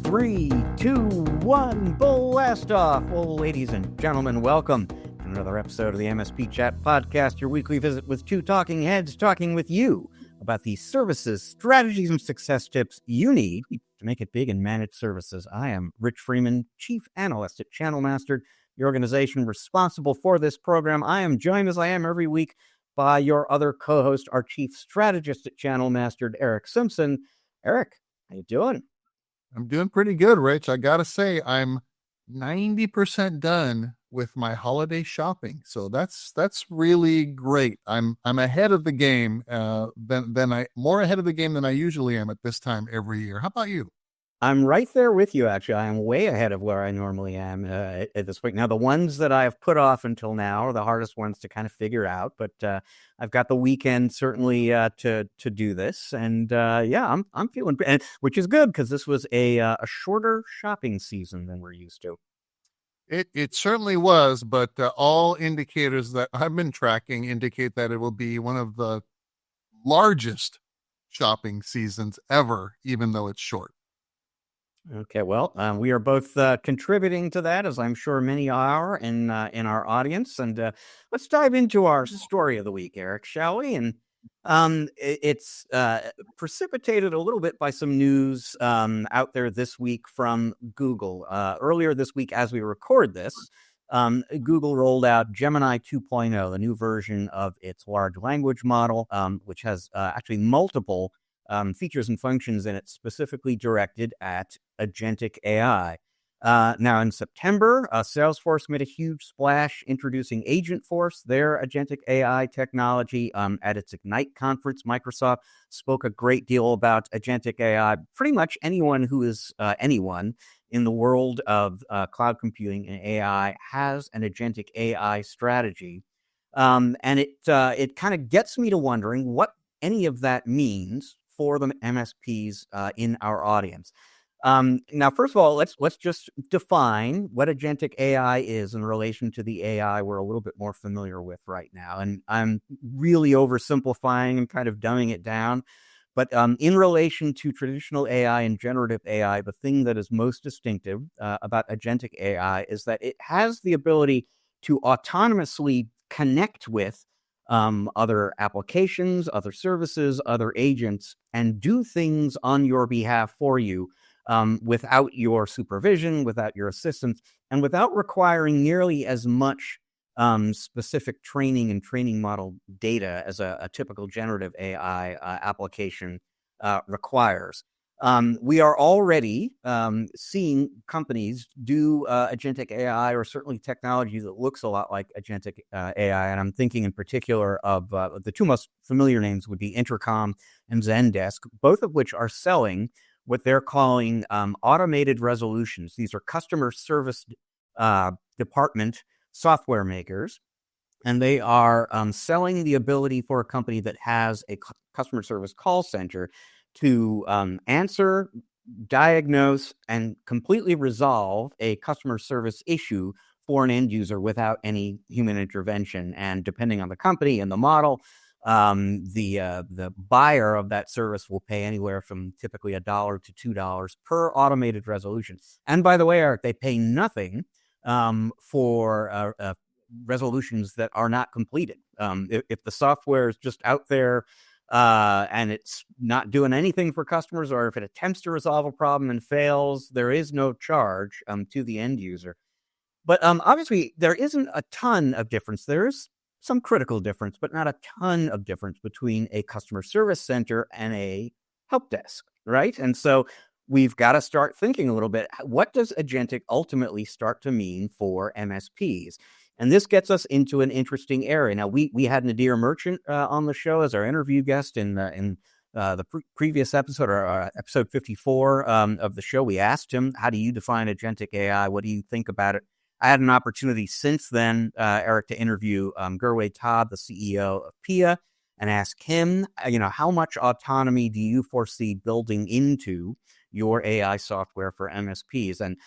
3, 2, 1, blast off. Well, ladies and gentlemen, welcome to another episode of the MSP Chat Podcast, your weekly visit with two talking heads talking with you about the services, strategies, and success tips you need to make it big in managed services. I am Rich Freeman, Chief Analyst at Channel Mastered, the organization responsible for this program. I am joined, as I am every week, by your other co-host, our Chief Strategist at Channel Mastered, Eric Simpson. Eric, how you doing? I'm doing pretty good, Rich. I gotta say, I'm 90% done with my holiday shopping, so that's really great. I'm ahead of the game, more ahead of the game than I usually am at this time every year. How about you? I'm right there with you, actually. I am way ahead of where I normally am at this point. Now, the ones that I have put off until now are the hardest ones to kind of figure out, but I've got the weekend certainly to do this, and I'm feeling, which is good because this was a shorter shopping season than we're used to. It certainly was, but all indicators that I've been tracking indicate that it will be one of the largest shopping seasons ever, even though it's short. Okay, well, we are both contributing to that, as I'm sure many are in our audience. And let's dive into our story of the week, Eric, shall we? And it's precipitated a little bit by some news out there this week from Google. Earlier this week, as we record this, Google rolled out Gemini 2.0, the new version of its large language model, which has actually multiple features and functions in it specifically directed at agentic AI. Now, in September, Salesforce made a huge splash introducing Agentforce, their agentic AI technology. At its Ignite conference, Microsoft spoke a great deal about agentic AI. Pretty much anyone who is anyone in the world of cloud computing and AI has an agentic AI strategy. And it kind of gets me to wondering what any of that means for the MSPs in our audience. Now, first of all, let's just define what agentic AI is in relation to the AI we're a little bit more familiar with right now. And I'm really oversimplifying and kind of dumbing it down. But in relation to traditional AI and generative AI, the thing that is most distinctive about agentic AI is that it has the ability to autonomously connect with other applications, other services, other agents, and do things on your behalf for you without your supervision, without your assistance, and without requiring nearly as much specific training and training model data as a typical generative AI application requires. We are already seeing companies do agentic AI, or certainly technology that looks a lot like agentic AI. And I'm thinking in particular of the two most familiar names would be Intercom and Zendesk, both of which are selling what they're calling automated resolutions. These are customer service department software makers, and they are selling the ability for a company that has a customer service call center to answer, diagnose, and completely resolve a customer service issue for an end user without any human intervention. And depending on the company and the model, the buyer of that service will pay anywhere from typically $1 to $2 per automated resolution. And by the way, Eric, they pay nothing for resolutions that are not completed. If the software is just out there and it's not doing anything for customers, or if it attempts to resolve a problem and fails, there is no charge to the end user. But obviously, there isn't a ton of difference. There is some critical difference, but not a ton of difference between a customer service center and a help desk, right? And so we've got to start thinking a little bit, what does agentic ultimately start to mean for MSPs? And this gets us into an interesting area. Now, we had Nadir Merchant on the show as our interview guest in the previous episode, or episode 54 of the show. We asked him, how do you define agentic AI? What do you think about it? I had an opportunity since then, Eric, to interview Gurway Todd, the CEO of PIA, and ask him, how much autonomy do you foresee building into your AI software for MSPs? And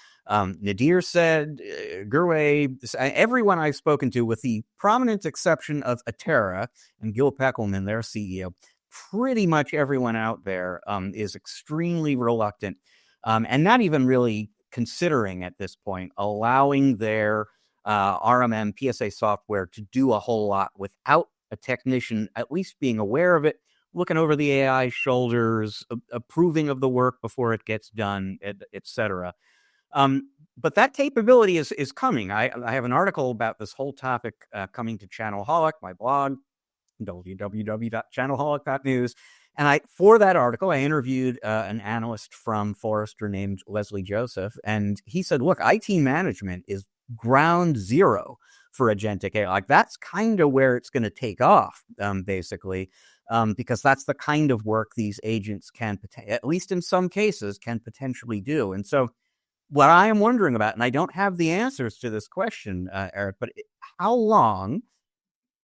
Nadir said, Gurway, everyone I've spoken to, with the prominent exception of Atera and Gil Peckelman, their CEO, pretty much everyone out there is extremely reluctant and not even really considering at this point allowing their RMM PSA software to do a whole lot without a technician at least being aware of it, looking over the AI's shoulders, approving of the work before it gets done, et cetera. But that capability is coming. I have an article about this whole topic coming to Channelholic, my blog, www.channelholic.news. And for that article, I interviewed an analyst from Forrester named Leslie Joseph. And he said, look, IT management is ground zero for agentic AI. Like, that's kind of where it's going to take off, basically, because that's the kind of work these agents can, at least in some cases, can potentially do. And so what I am wondering about, and I don't have the answers to this question, Eric, but how long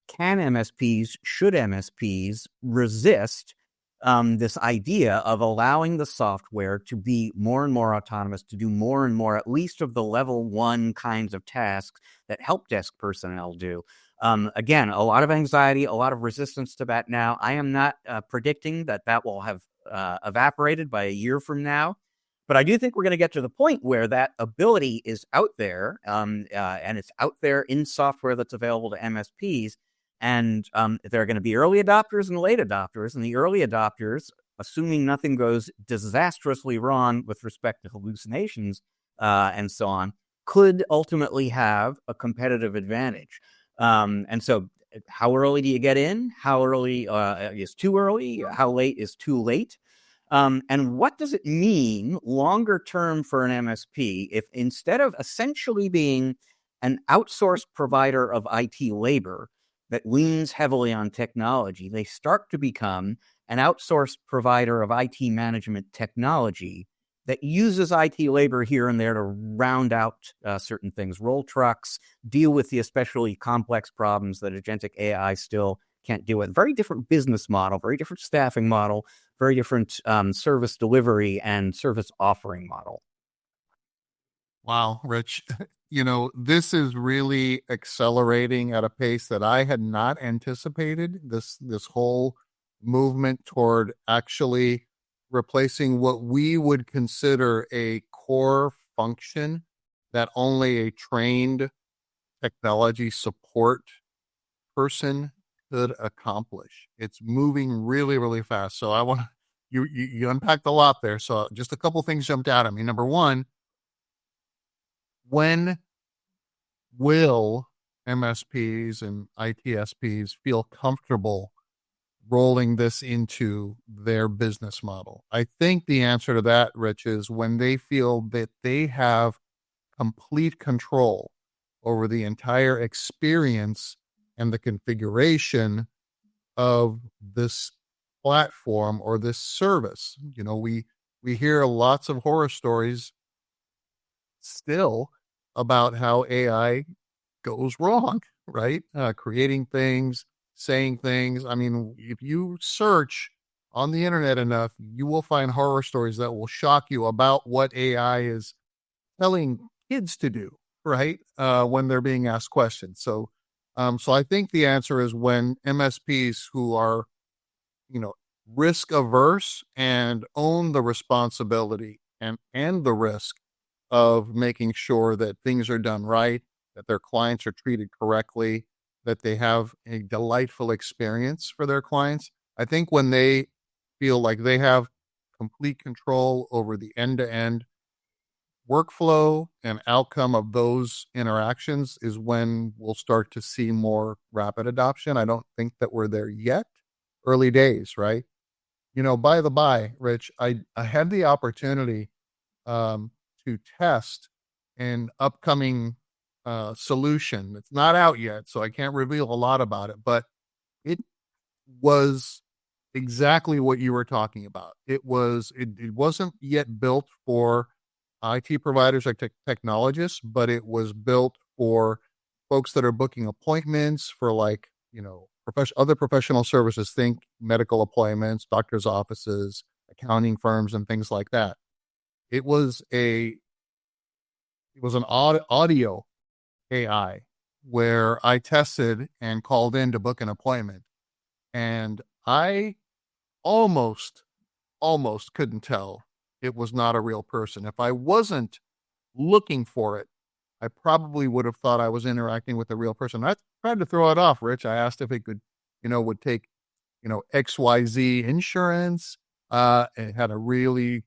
can MSPs, should MSPs resist this idea of allowing the software to be more and more autonomous, to do more and more, at least of the level 1 kinds of tasks that help desk personnel do? Again, a lot of anxiety, a lot of resistance to that now. I am not predicting that will have evaporated by a year from now. But I do think we're going to get to the point where that ability is out there, and it's out there in software that's available to MSPs. And there are going to be early adopters and late adopters. And the early adopters, assuming nothing goes disastrously wrong with respect to hallucinations and so on, could ultimately have a competitive advantage. And so how early do you get in? How early is too early? How late is too late? And what does it mean longer term for an MSP if instead of essentially being an outsourced provider of IT labor that leans heavily on technology, they start to become an outsourced provider of IT management technology that uses IT labor here and there to round out certain things, roll trucks, deal with the especially complex problems that agentic AI still can't deal with. Very different business model, very different staffing model, very different service delivery and service offering model. Wow, Rich, this is really accelerating at a pace that I had not anticipated. This whole movement toward actually replacing what we would consider a core function that only a trained technology support person could accomplish. It's moving really, really fast. So I want to, you unpacked a lot there. So just a couple things jumped out at me. Number one, when will MSPs and ITSPs feel comfortable rolling this into their business model? I think the answer to that, Rich, is when they feel that they have complete control over the entire experience and the configuration of this platform or this service. We hear lots of horror stories still about how AI goes wrong, right? Creating things, saying things. I mean, if you search on the internet enough, you will find horror stories that will shock you about what AI is telling kids to do, right? When they're being asked questions. So I think the answer is when MSPs who are, risk averse and own the responsibility and the risk of making sure that things are done right, that their clients are treated correctly, that they have a delightful experience for their clients. I think when they feel like they have complete control over the end-to-end workflow and outcome of those interactions is when we'll start to see more rapid adoption. I don't think that we're there yet. Early days, right? By the by, Rich, I had the opportunity to test an upcoming solution. It's not out yet, so I can't reveal a lot about it, but it was exactly what you were talking about. It wasn't yet built for IT providers or technologists, but it was built for folks that are booking appointments for other professional services. Think medical appointments, doctor's offices, accounting firms, and things like that. It was an audio AI where I tested and called in to book an appointment, and I almost couldn't tell it was not a real person. If I wasn't looking for it, I probably would have thought I was interacting with a real person. I tried to throw it off, Rich. I asked if it could, would take, XYZ insurance. It had a really,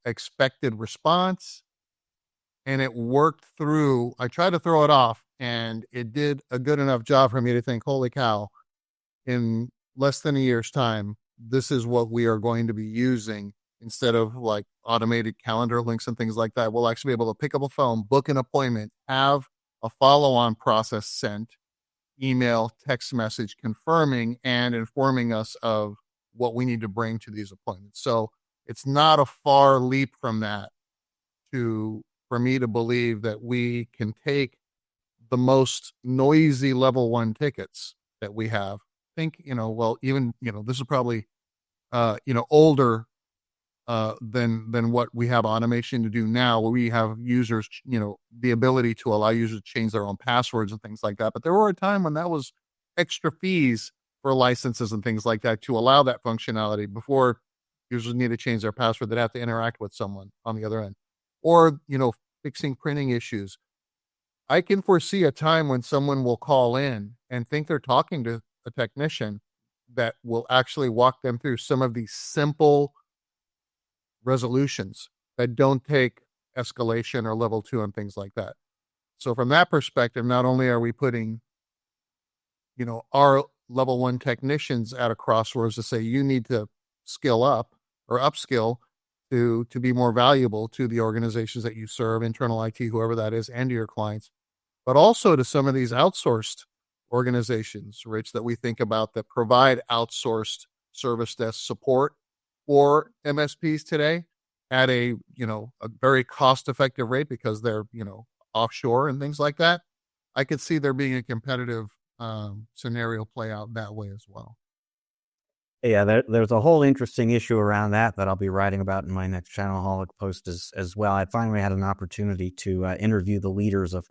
expected response, and it worked through. I tried to throw it off, and it did a good enough job for me to think, holy cow, in less than a year's time, this is what we are going to be using instead of like automated calendar links and things like that. We'll actually be able to pick up a phone, book an appointment, have a follow-on process sent, email, text message confirming and informing us of what we need to bring to these appointments. So it's not a far leap from that for me to believe that we can take the most noisy level 1 tickets that we have. Think, even, this is probably, older than what we have automation to do now, where we have users, the ability to allow users to change their own passwords and things like that. But there were a time when that was extra fees for licenses and things like that to allow that functionality before users need to change their password. They'd have to interact with someone on the other end, or, fixing printing issues. I can foresee a time when someone will call in and think they're talking to a technician that will actually walk them through some of these simple resolutions that don't take escalation or level 2 and things like that. So from that perspective, not only are we putting, our level 1 technicians at a crossroads to say, you need to skill up or upskill to be more valuable to the organizations that you serve, internal IT, whoever that is, and to your clients, but also to some of these outsourced organizations, Rich, that we think about that provide outsourced service desk support for MSPs today at a very cost-effective rate because they're, offshore and things like that. I could see there being a competitive scenario play out that way as well. Yeah, there's a whole interesting issue around that I'll be writing about in my next Channelholic post as well. I finally had an opportunity to interview the leaders of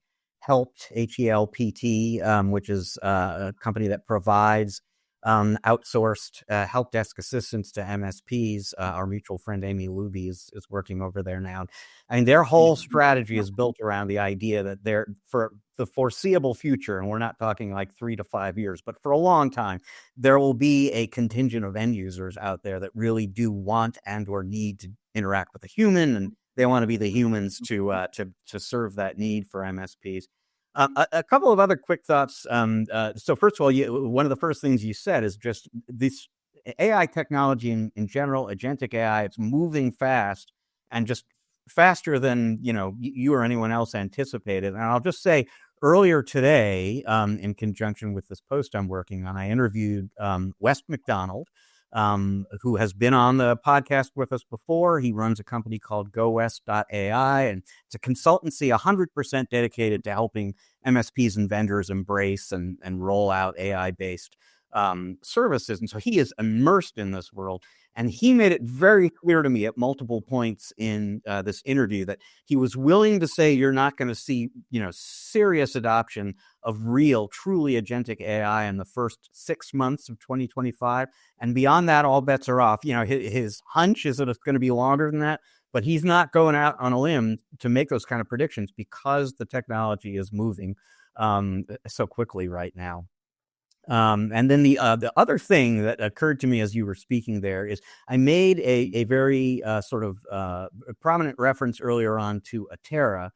Helpt, HELPT, which is a company that provides outsourced help desk assistance to MSPs. Our mutual friend Amy Luby is working over there now. I mean, their whole strategy is built around the idea that they're, for the foreseeable future, and we're not talking like 3 to 5 years, but for a long time, there will be a contingent of end users out there that really do want and or need to interact with a human, and they want to be the humans to serve that need for MSPs. A couple of other quick thoughts. So first of all, one of the first things you said is just this AI technology in general, agentic AI, it's moving fast and just faster than, you or anyone else anticipated. And I'll just say earlier today, in conjunction with this post I'm working on, I interviewed Wes McDonald, who has been on the podcast with us before. He runs a company called GoWest.ai, and it's a consultancy 100% dedicated to helping MSPs and vendors embrace and roll out AI-based services. And so he is immersed in this world. And he made it very clear to me at multiple points in this interview that he was willing to say you're not going to see, serious adoption of real, truly agentic AI in the first 6 months of 2025. And beyond that, all bets are off. His hunch is that it's going to be longer than that, but he's not going out on a limb to make those kind of predictions because the technology is moving so quickly right now. And then the other thing that occurred to me as you were speaking there is I made a very sort of prominent reference earlier on to Atera.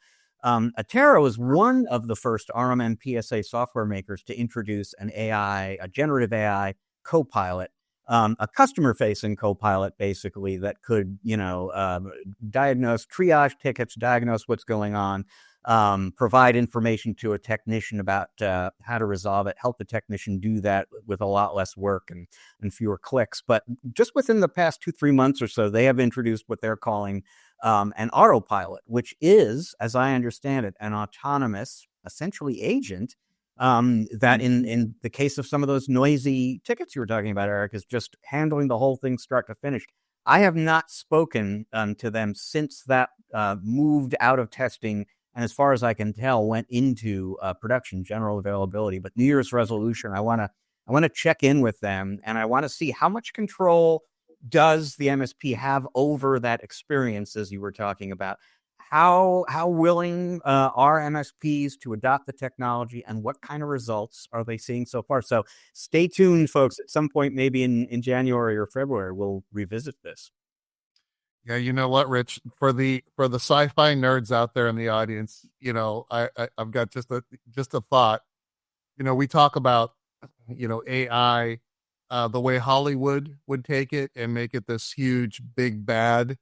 Atera was one of the first RMM PSA software makers to introduce a generative AI copilot, a customer-facing copilot, basically, that could, diagnose, triage tickets, diagnose what's going on, provide information to a technician about how to resolve it, help the technician do that with a lot less work and fewer clicks. But just within the past 2-3 months or so, they have introduced what they're calling an autopilot, which is, as I understand it, an autonomous, essentially agent that in the case of some of those noisy tickets you were talking about, Eric, is just handling the whole thing start to finish. I have not spoken to them since that moved out of testing, and as far as I can tell, went into production, general availability. But New Year's resolution, I want to check in with them, and I want to see how much control does the MSP have over that experience, as you were talking about? How willing are MSPs to adopt the technology, and what kind of results are they seeing so far? So stay tuned, folks. At some point, maybe in January or February, we'll revisit this. Yeah, you know what, Rich? For the sci-fi nerds out there in the audience, I've got just a thought. We talk about AI, the way Hollywood would take it and make it this huge big bad.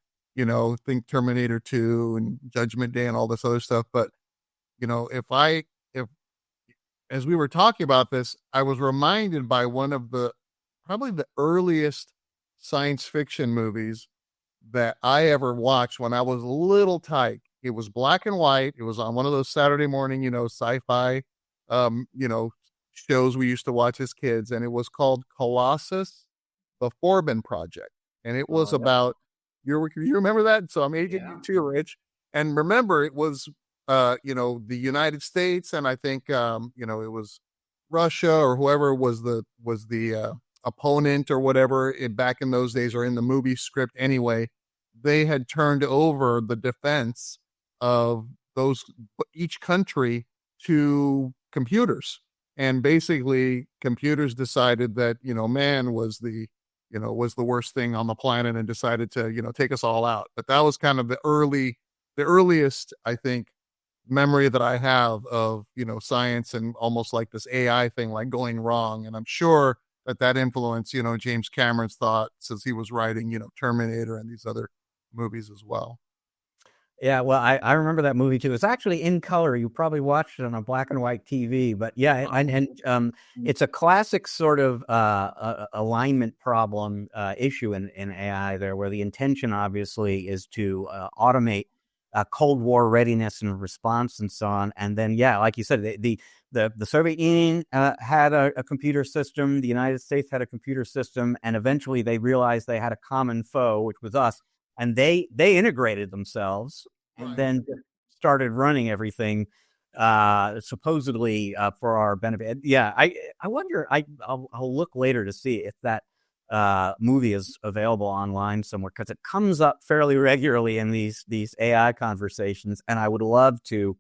Think Terminator 2 and Judgment Day and all this other stuff. But if as we were talking about this, I was reminded by one of probably the earliest science fiction movies that I ever watched when I was a little tyke. It was black and white. It was on one of those Saturday morning, sci-fi, um, you know, shows we used to watch as kids, and it was called Colossus, the Forbin Project, and it was about you remember that? So I'm aging you too, Rich. And remember, it was the United States, and I think it was Russia or whoever was the opponent or whatever back in those days, or in the movie script anyway. They had turned over the defense of each country to computers, and basically computers decided that man was the worst thing on the planet, and decided to take us all out. But that was kind of the earliest, I think, memory that I have of science and almost like this AI thing like going wrong. And I'm sure that influenced James Cameron's thought, since he was writing Terminator and these other movies as well. Yeah, well, I remember that movie too. It's actually in color. You probably watched it on a black and white TV, but yeah, and it's a classic sort of alignment problem issue in AI there, where the intention obviously is to automate Cold War readiness and response and so on. And then, yeah, like you said, the Soviet Union had a computer system, the United States had a computer system, and eventually they realized they had a common foe, which was us. And they integrated themselves, and then started running everything supposedly for our benefit. Yeah, I wonder. I'll look later to see if that movie is available online somewhere, because it comes up fairly regularly in these AI conversations, and I would love to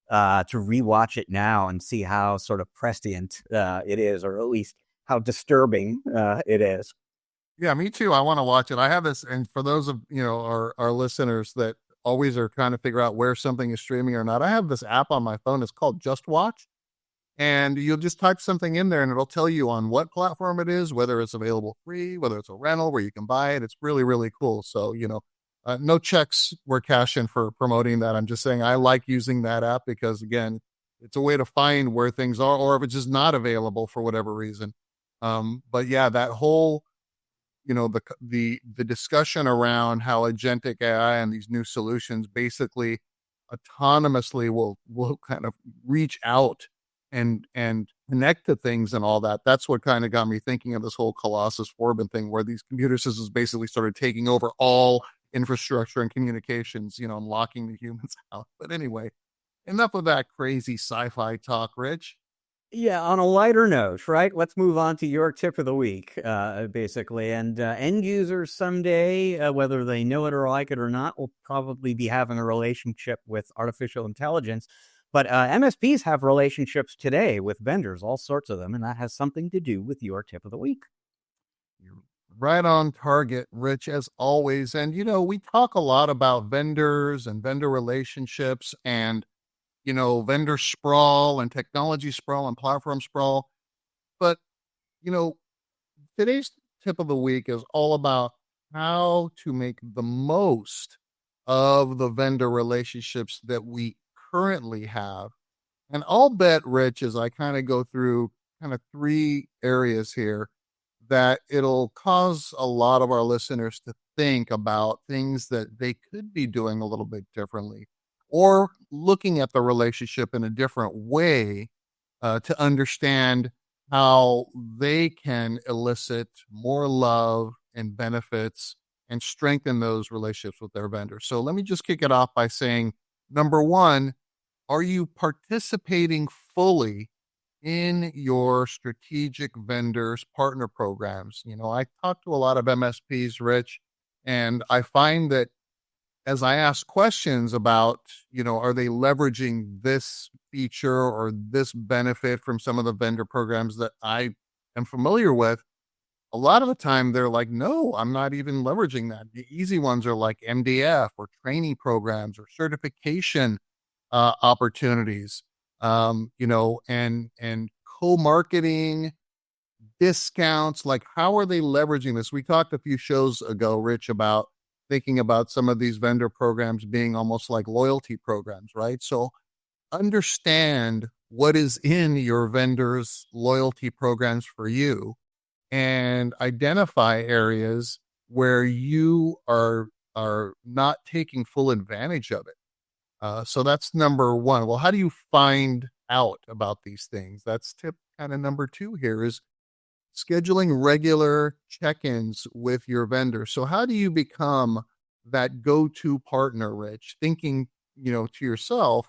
rewatch it now and see how sort of prescient it is, or at least how disturbing it is. Yeah, me too. I want to watch it. I have this, and for those of our listeners that always are trying to figure out where something is streaming or not, I have this app on my phone. It's called Just Watch, and you'll just type something in there, and it'll tell you on what platform it is, whether it's available free, whether it's a rental where you can buy it. It's really, really cool. So no checks were cashed in for promoting that. I'm just saying I like using that app because, again, it's a way to find where things are, or if it's just not available for whatever reason. But yeah, that whole the discussion around how agentic AI and these new solutions basically autonomously will kind of reach out and connect to things and all that. That's what kind of got me thinking of this whole Colossus Forbin thing, where these computer systems basically started taking over all infrastructure and communications, and locking the humans out. But anyway, enough of that crazy sci-fi talk, Rich. Yeah, on a lighter note, right? Let's move on to your tip of the week, basically. And end users someday, whether they know it or like it or not, will probably be having a relationship with artificial intelligence. But MSPs have relationships today with vendors, all sorts of them, and that has something to do with your tip of the week. You're right on target, Rich, as always. And, we talk a lot about vendors and vendor relationships and vendor sprawl and technology sprawl and platform sprawl. But, today's tip of the week is all about how to make the most of the vendor relationships that we currently have. And I'll bet, Rich, as I kind of go through kind of three areas here, that it'll cause a lot of our listeners to think about things that they could be doing a little bit differently, or looking at the relationship in a different way to understand how they can elicit more love and benefits and strengthen those relationships with their vendors. So let me just kick it off by saying, number one, are you participating fully in your strategic vendors partner programs. I talk to a lot of MSPs, Rich, and I find that as I ask questions about, are they leveraging this feature or this benefit from some of the vendor programs that I am familiar with, a lot of the time they're like, no, I'm not even leveraging that. The easy ones are like MDF or training programs or certification opportunities, and co-marketing discounts. Like, how are they leveraging this? We talked a few shows ago, Rich, about thinking about some of these vendor programs being almost like loyalty programs, right? So understand what is in your vendor's loyalty programs for you and identify areas where you are not taking full advantage of it. So that's number one. Well, how do you find out about these things? That's tip kind of number two here is scheduling regular check-ins with your vendor. So how do you become that go-to partner, Rich? Thinking, to yourself,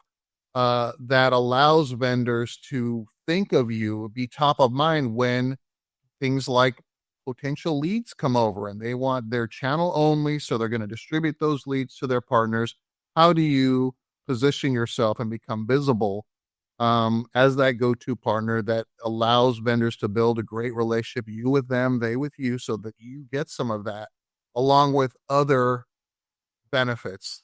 that allows vendors to think of you, be top of mind when things like potential leads come over and they want their channel only. So they're going to distribute those leads to their partners. How do you position yourself and become visible as that go-to partner that allows vendors to build a great relationship, you with them, they with you, so that you get some of that along with other benefits,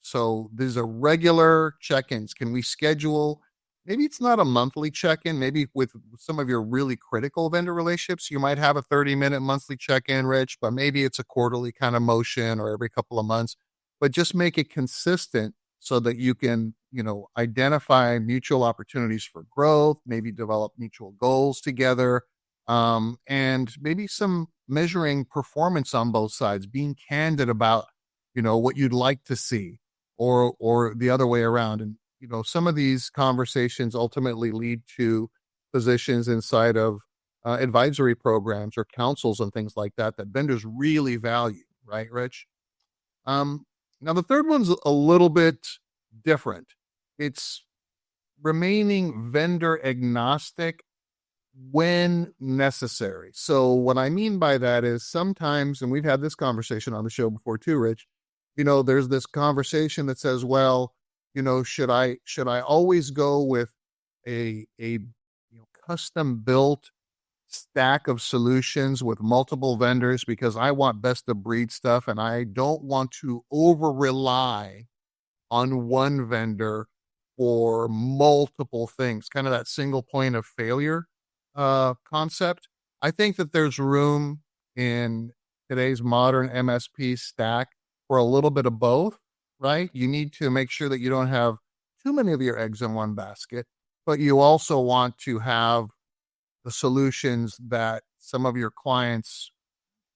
So these are regular check-ins. Can we schedule? Maybe it's not a monthly check-in. Maybe with some of your really critical vendor relationships, you might have a 30-minute monthly check-in, Rich, but maybe it's a quarterly kind of motion or every couple of months. But just make it consistent so that you can, identify mutual opportunities for growth, maybe develop mutual goals together, and maybe some measuring performance on both sides, being candid about, what you'd like to see or the other way around. And, some of these conversations ultimately lead to positions inside of advisory programs or councils and things like that vendors really value, right, Rich? Now, the third one's a little bit different. It's remaining vendor agnostic when necessary. So what I mean by that is sometimes, and we've had this conversation on the show before too, Rich, there's this conversation that says, well, should I always go with a custom built stack of solutions with multiple vendors because I want best of breed stuff and I don't want to over rely on one vendor for multiple things, kind of that single point of failure concept. I think that there's room in today's modern MSP stack for a little bit of both, right? You need to make sure that you don't have too many of your eggs in one basket, but you also want to have the solutions that some of your clients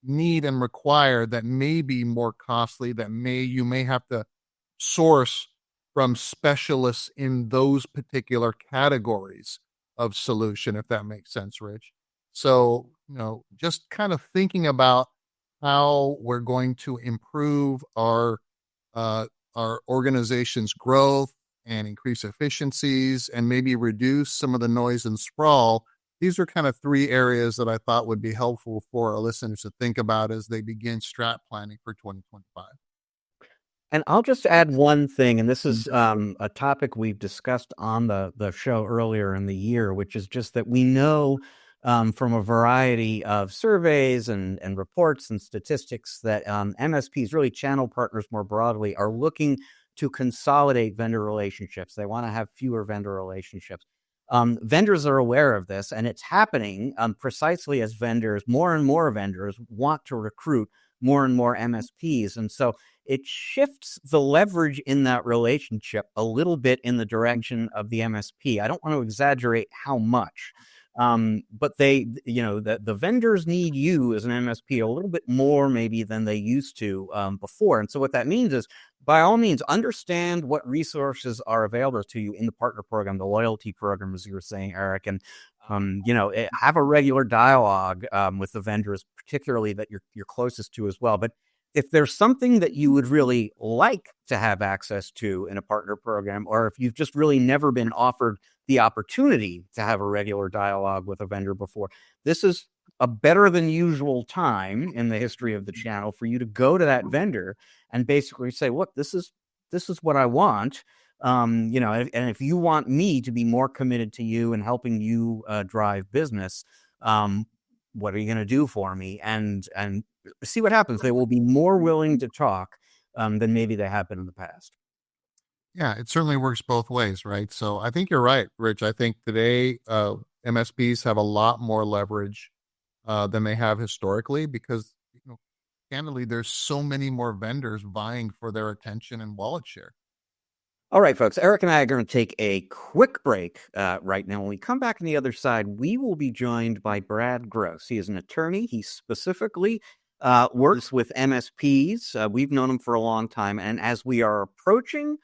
need and require that may be more costly, that you may have to source from specialists in those particular categories of solution, if that makes sense, Rich. So, just kind of thinking about how we're going to improve our organization's growth and increase efficiencies and maybe reduce some of the noise and sprawl. These are kind of three areas that I thought would be helpful for our listeners to think about as they begin strat planning for 2025. And I'll just add one thing, and this is a topic we've discussed on the show earlier in the year, which is just that we know from a variety of surveys and reports and statistics that MSPs, really channel partners more broadly, are looking to consolidate vendor relationships. They want to have fewer vendor relationships. Vendors are aware of this, and it's happening precisely as more and more vendors want to recruit more and more MSPs. And so it shifts the leverage in that relationship a little bit in the direction of the MSP. I don't want to exaggerate how much, but the vendors need you as an MSP a little bit more maybe than they used to before. And so what that means is, by all means, understand what resources are available to you in the partner program, the loyalty program, as you were saying, Eric, and have a regular dialogue with the vendors, particularly that you're closest to as well. But if there's something that you would really like to have access to in a partner program, or if you've just really never been offered the opportunity to have a regular dialogue with a vendor before, this is a better than usual time in the history of the channel for you to go to that vendor and basically say, look, this is what I want. And if you want me to be more committed to you and helping you drive business, what are you going to do for me? And see what happens. They will be more willing to talk than maybe they have been in the past. Yeah, it certainly works both ways, right? So I think you're right, Rich. I think today MSPs have a lot more leverage than they have historically because, candidly, there's so many more vendors vying for their attention and wallet share. All right, folks, Eric and I are going to take a quick break right now. When we come back on the other side, we will be joined by Brad Gross. He is an attorney. He specifically works with MSPs. We've known him for a long time. And as we are approaching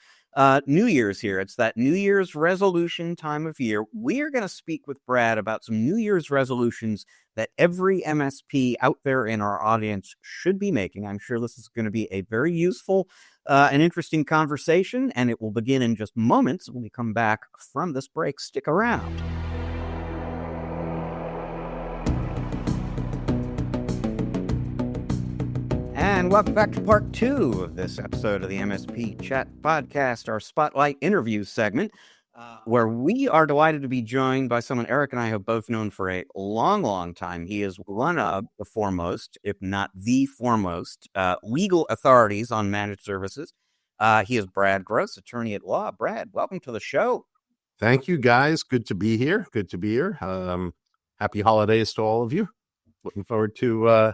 New Year's here, it's that New Year's resolution time of year. We are going to speak with Brad about some New Year's resolutions that every MSP out there in our audience should be making. I'm sure this is going to be a very useful and interesting conversation, and it will begin in just moments when we come back from this break. Stick around. And welcome back to part 2 of this episode of the MSP Chat Podcast, our Spotlight interview segment, where we are delighted to be joined by someone Eric and I have both known for a long, long time. He is one of the foremost, if not the foremost, legal authorities on managed services. He is Brad Gross, attorney at law. Brad, welcome to the show. Thank you, guys. Good to be here. Happy holidays to all of you. Looking forward to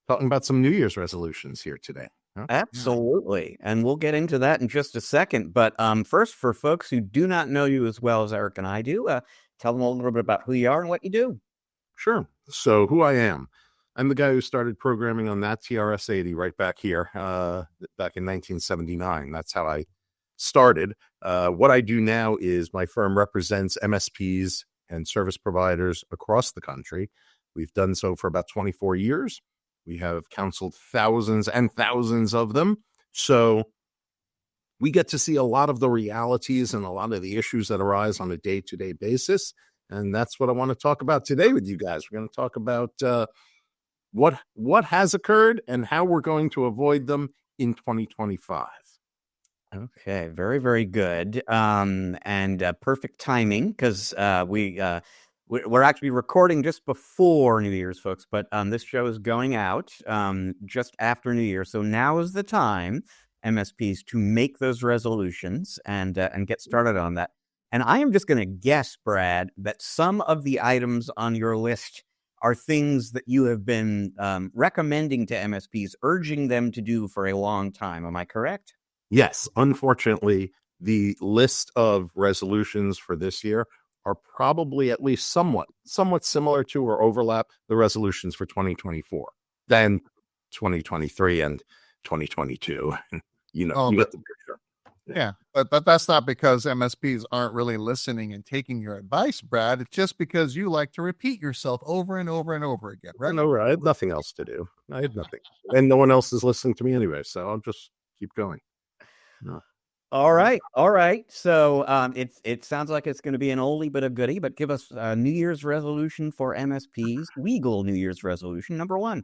talking about some New Year's resolutions here today. Huh? Absolutely. And we'll get into that in just a second. But first, for folks who do not know you as well as Eric and I do, tell them a little bit about who you are and what you do. Sure. So who I am. I'm the guy who started programming on that TRS-80 right back here, back in 1979. That's how I started. What I do now is my firm represents MSPs and service providers across the country. We've done so for about 24 years. We have counseled thousands and thousands of them. So we get to see a lot of the realities and a lot of the issues that arise on a day-to-day basis. And that's what I want to talk about today with you guys. We're going to talk about what has occurred and how we're going to avoid them in 2025. Okay, very, very good. And perfect timing because we're actually recording just before New Year's, folks, but this show is going out just after New Year. So now is the time, MSPs, to make those resolutions and get started on that. And I am just going to guess, Brad, that some of the items on your list are things that you have been recommending to MSPs, urging them to do for a long time. Am I correct? Yes. Unfortunately, the list of resolutions for this year are probably at least somewhat similar to or overlap the resolutions for 2024, then 2023 and 2022. You get the picture. Yeah, but that's not because MSPs aren't really listening and taking your advice, Brad. It's just because you like to repeat yourself over and over and over again, right? No, I have nothing else to do. I have nothing. And no one else is listening to me anyway, so I'll just keep going. No. All right. So it sounds like it's going to be an oldie but a goodie, but give us a New Year's resolution for MSPs, legal New Year's resolution, number 1.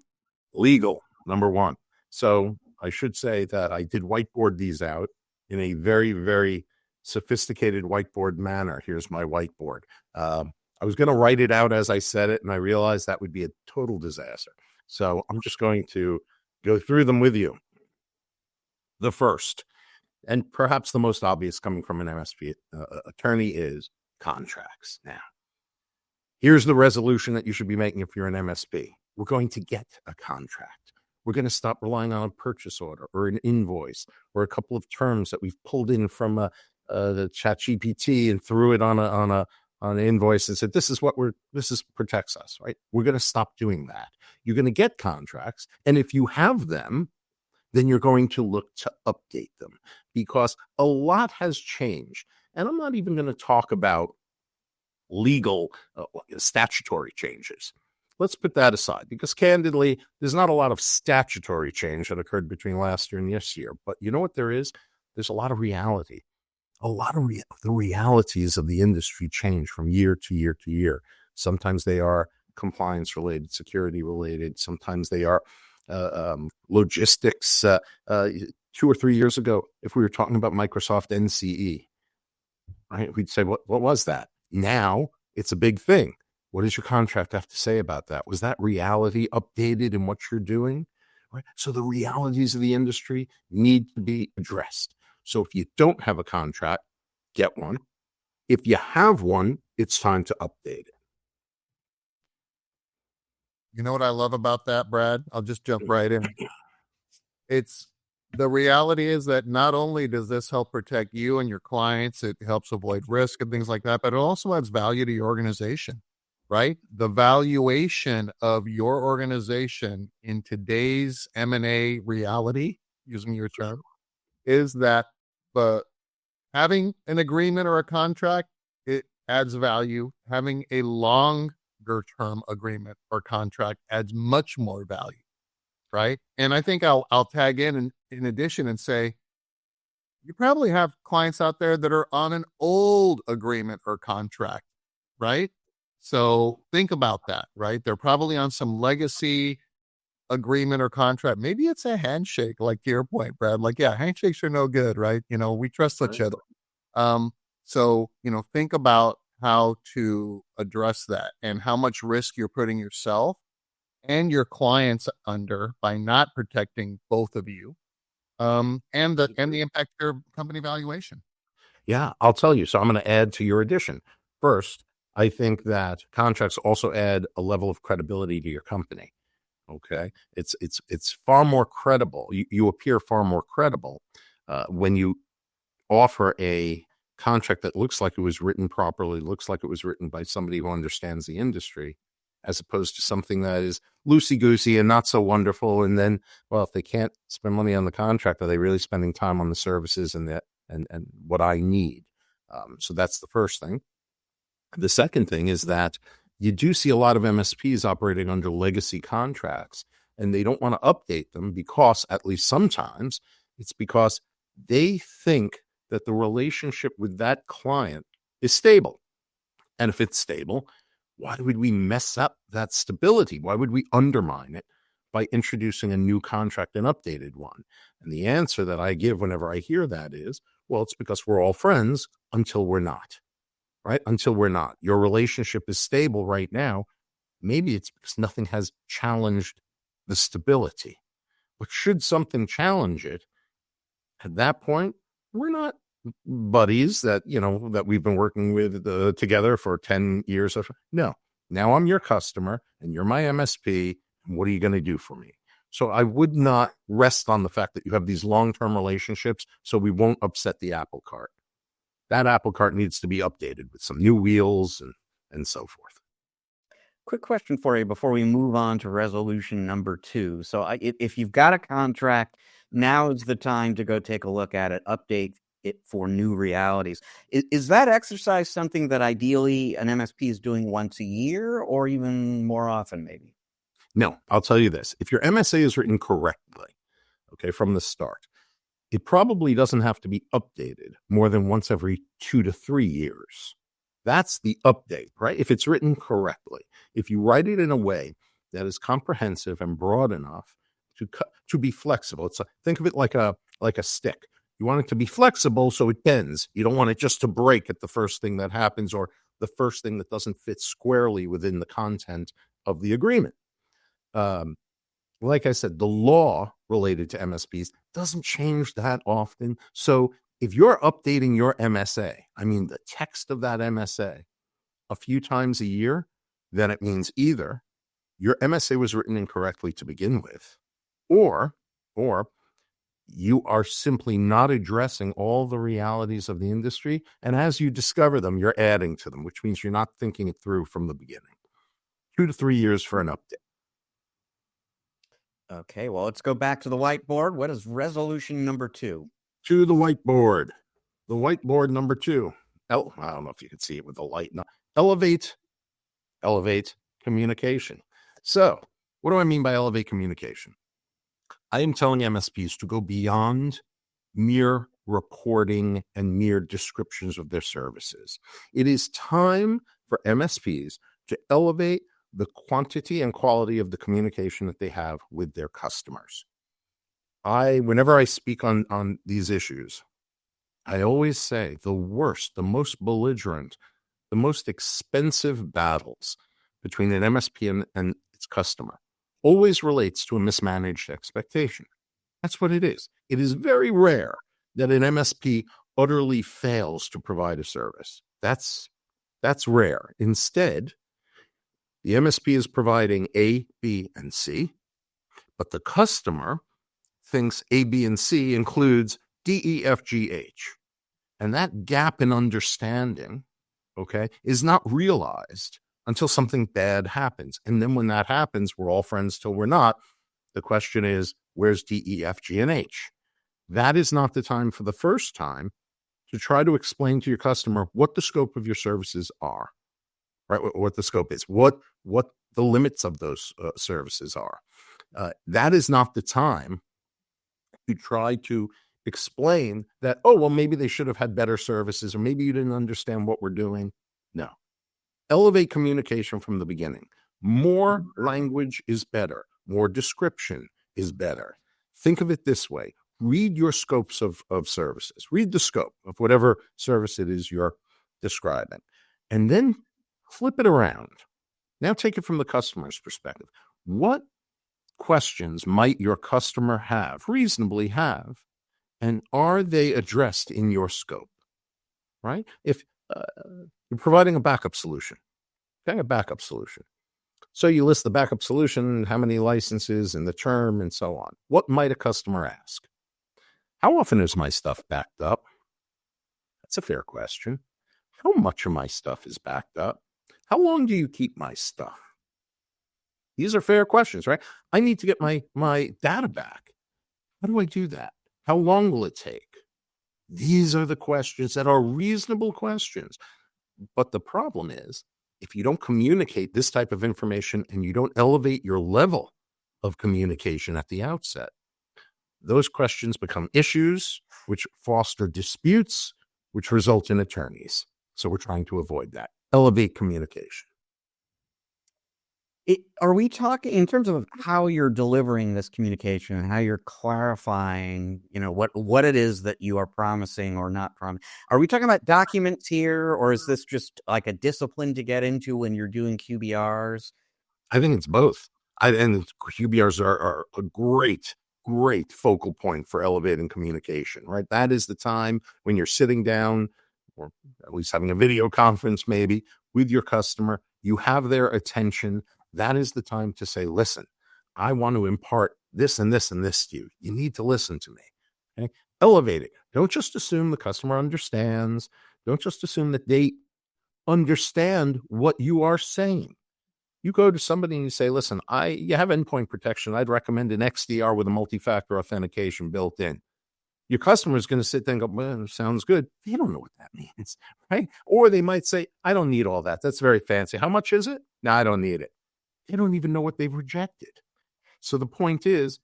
Legal, number 1. So I should say that I did whiteboard these out in a very, very sophisticated whiteboard manner. Here's my whiteboard. I was going to write it out as I said it, and I realized that would be a total disaster. So I'm just going to go through them with you. The first, and perhaps the most obvious coming from an MSP attorney, is contracts. Now, here's the resolution that you should be making if you're an MSP. We're going to get a contract. We're going to stop relying on a purchase order or an invoice or a couple of terms that we've pulled in from the ChatGPT and threw it on an invoice and said, this protects us, right? We're going to stop doing that. You're going to get contracts. And if you have them, then you're going to look to update them because a lot has changed. And I'm not even going to talk about legal statutory changes. Let's put that aside because candidly, there's not a lot of statutory change that occurred between last year and this year. But you know what there is? There's a lot of reality. a lot of the realities of the industry change from year to year to year. Sometimes they are compliance related, security related. Sometimes they are logistics. 2 or 3 years ago, if we were talking about Microsoft NCE, right, we'd say, what was that? Now it's a big thing. What does your contract have to say about that? Was that reality updated in what you're doing? Right? So the realities of the industry need to be addressed. So if you don't have a contract, get one. If you have one, it's time to update it. You know what I love about that, Brad? I'll just jump right in. It's the reality is that not only does this help protect you and your clients, it helps avoid risk and things like that, but it also adds value to your organization, right? The valuation of your organization in today's M&A reality, using your term, is that having an agreement or a contract, it adds value. Having a longer term agreement or contract adds much more value, right? And I think I'll tag in addition and say, you probably have clients out there that are on an old agreement or contract, right? So think about that, right? They're probably on some legacy agreement or contract. Maybe it's a handshake, like to your point, Brad. Like, yeah, handshakes are no good, right? We trust each other. So, think about how to address that and how much risk you're putting yourself and your clients under by not protecting both of you, and the impact of your company valuation. Yeah, I'll tell you. So I'm going to add to your addition. First, I think that contracts also add a level of credibility to your company. Okay, it's far more credible. You appear far more credible when you offer a contract that looks like it was written properly, looks like it was written by somebody who understands the industry, as opposed to something that is loosey-goosey and not so wonderful. And then, well, if they can't spend money on the contract, are they really spending time on the services and what I need? So that's the first thing. The second thing is that you do see a lot of MSPs operating under legacy contracts, and they don't want to update them because, at least sometimes, it's because they think that the relationship with that client is stable. And if it's stable, why would we mess up that stability? Why would we undermine it by introducing a new contract, an updated one? And the answer that I give whenever I hear that is, well, it's because we're all friends until we're not, right? Until we're not. Your relationship is stable right now. Maybe it's because nothing has challenged the stability. But should something challenge it, at that point, we're not buddies that we've been working with together for 10 years. No, now I'm your customer and you're my MSP. And what are you going to do for me? So I would not rest on the fact that you have these long-term relationships so we won't upset the apple cart. That apple cart needs to be updated with some new wheels and so forth. Quick question for you before we move on to resolution number 2. So if you've got a contract, now is the time to go take a look at it, update it for new realities. Is that exercise something that ideally an MSP is doing once a year or even more often, maybe? No, I'll tell you this. If your MSA is written correctly, okay, from the start, it probably doesn't have to be updated more than once every 2 to 3 years. That's the update, right? If it's written correctly, if you write it in a way that is comprehensive and broad enough to be flexible. Think of it like a stick. You want it to be flexible so it bends. You don't want it just to break at the first thing that happens or the first thing that doesn't fit squarely within the content of the agreement. Like I said, the law related to MSPs doesn't change that often. So if you're updating your MSA, I mean the text of that MSA, a few times a year, then it means either your MSA was written incorrectly to begin with, or you are simply not addressing all the realities of the industry. And as you discover them, you're adding to them, which means you're not thinking it through from the beginning. 2 to 3 years for an update. Okay, well, let's go back to the whiteboard. What is resolution number 2? To the whiteboard. The whiteboard number 2. I don't know if you can see it with the light. Elevate communication. So what do I mean by elevate communication? I am telling MSPs to go beyond mere reporting and mere descriptions of their services. It is time for MSPs to elevate the quantity and quality of the communication that they have with their customers. Whenever I speak on these issues, I always say the worst, the most belligerent, the most expensive battles between an MSP and its customer always relates to a mismanaged expectation. That's what it is. It is very rare that an MSP utterly fails to provide a service. That's rare. Instead, the MSP is providing A, B, and C, but the customer thinks A, B, and C includes D, E, F, G, H. And that gap in understanding, okay, is not realized until something bad happens. And then when that happens, we're all friends till we're not. The question is, where's D, E, F, G, and H? That is not the time for the first time to try to explain to your customer what the scope of your services are, right? What the scope is, what the limits of those services are. That is not the time to try to explain that, oh, well, maybe they should have had better services, or maybe you didn't understand what we're doing. No. Elevate communication from the beginning. More language is better. More description is better. Think of it this way. Read your scopes of services. Read the scope of whatever service it is you're describing. And then flip it around. Now take it from the customer's perspective. What questions might your customer reasonably have, and are they addressed in your scope, right? If you're providing a backup solution, okay, a backup solution. So you list the backup solution, how many licenses and the term and so on. What might a customer ask? How often is my stuff backed up? That's a fair question. How much of my stuff is backed up? How long do you keep my stuff? These are fair questions, right? I need to get my data back. How do I do that? How long will it take? These are the questions that are reasonable questions. But the problem is, if you don't communicate this type of information and you don't elevate your level of communication at the outset, those questions become issues which foster disputes, which result in attorneys. So we're trying to avoid that. Elevate communication. Are we talking in terms of how you're delivering this communication and how you're clarifying, what it is that you are promising or not promising? Are we talking about documents here, or is this just like a discipline to get into when you're doing QBRs? I think it's both. And QBRs are a great focal point for elevating communication, right? That is the time when you're sitting down, or at least having a video conference maybe, with your customer. You have their attention. That is the time to say, listen, I want to impart this and this and this to you. You need to listen to me. Okay? Elevate it. Don't just assume the customer understands. Don't just assume that they understand what you are saying. You go to somebody and you say, listen, you have endpoint protection. I'd recommend an XDR with a multi-factor authentication built in. Your customer is going to sit there and go, well, sounds good. They don't know what that means, right? Or they might say, I don't need all that. That's very fancy. How much is it? No, I don't need it. They don't even know what they've rejected. So the point is,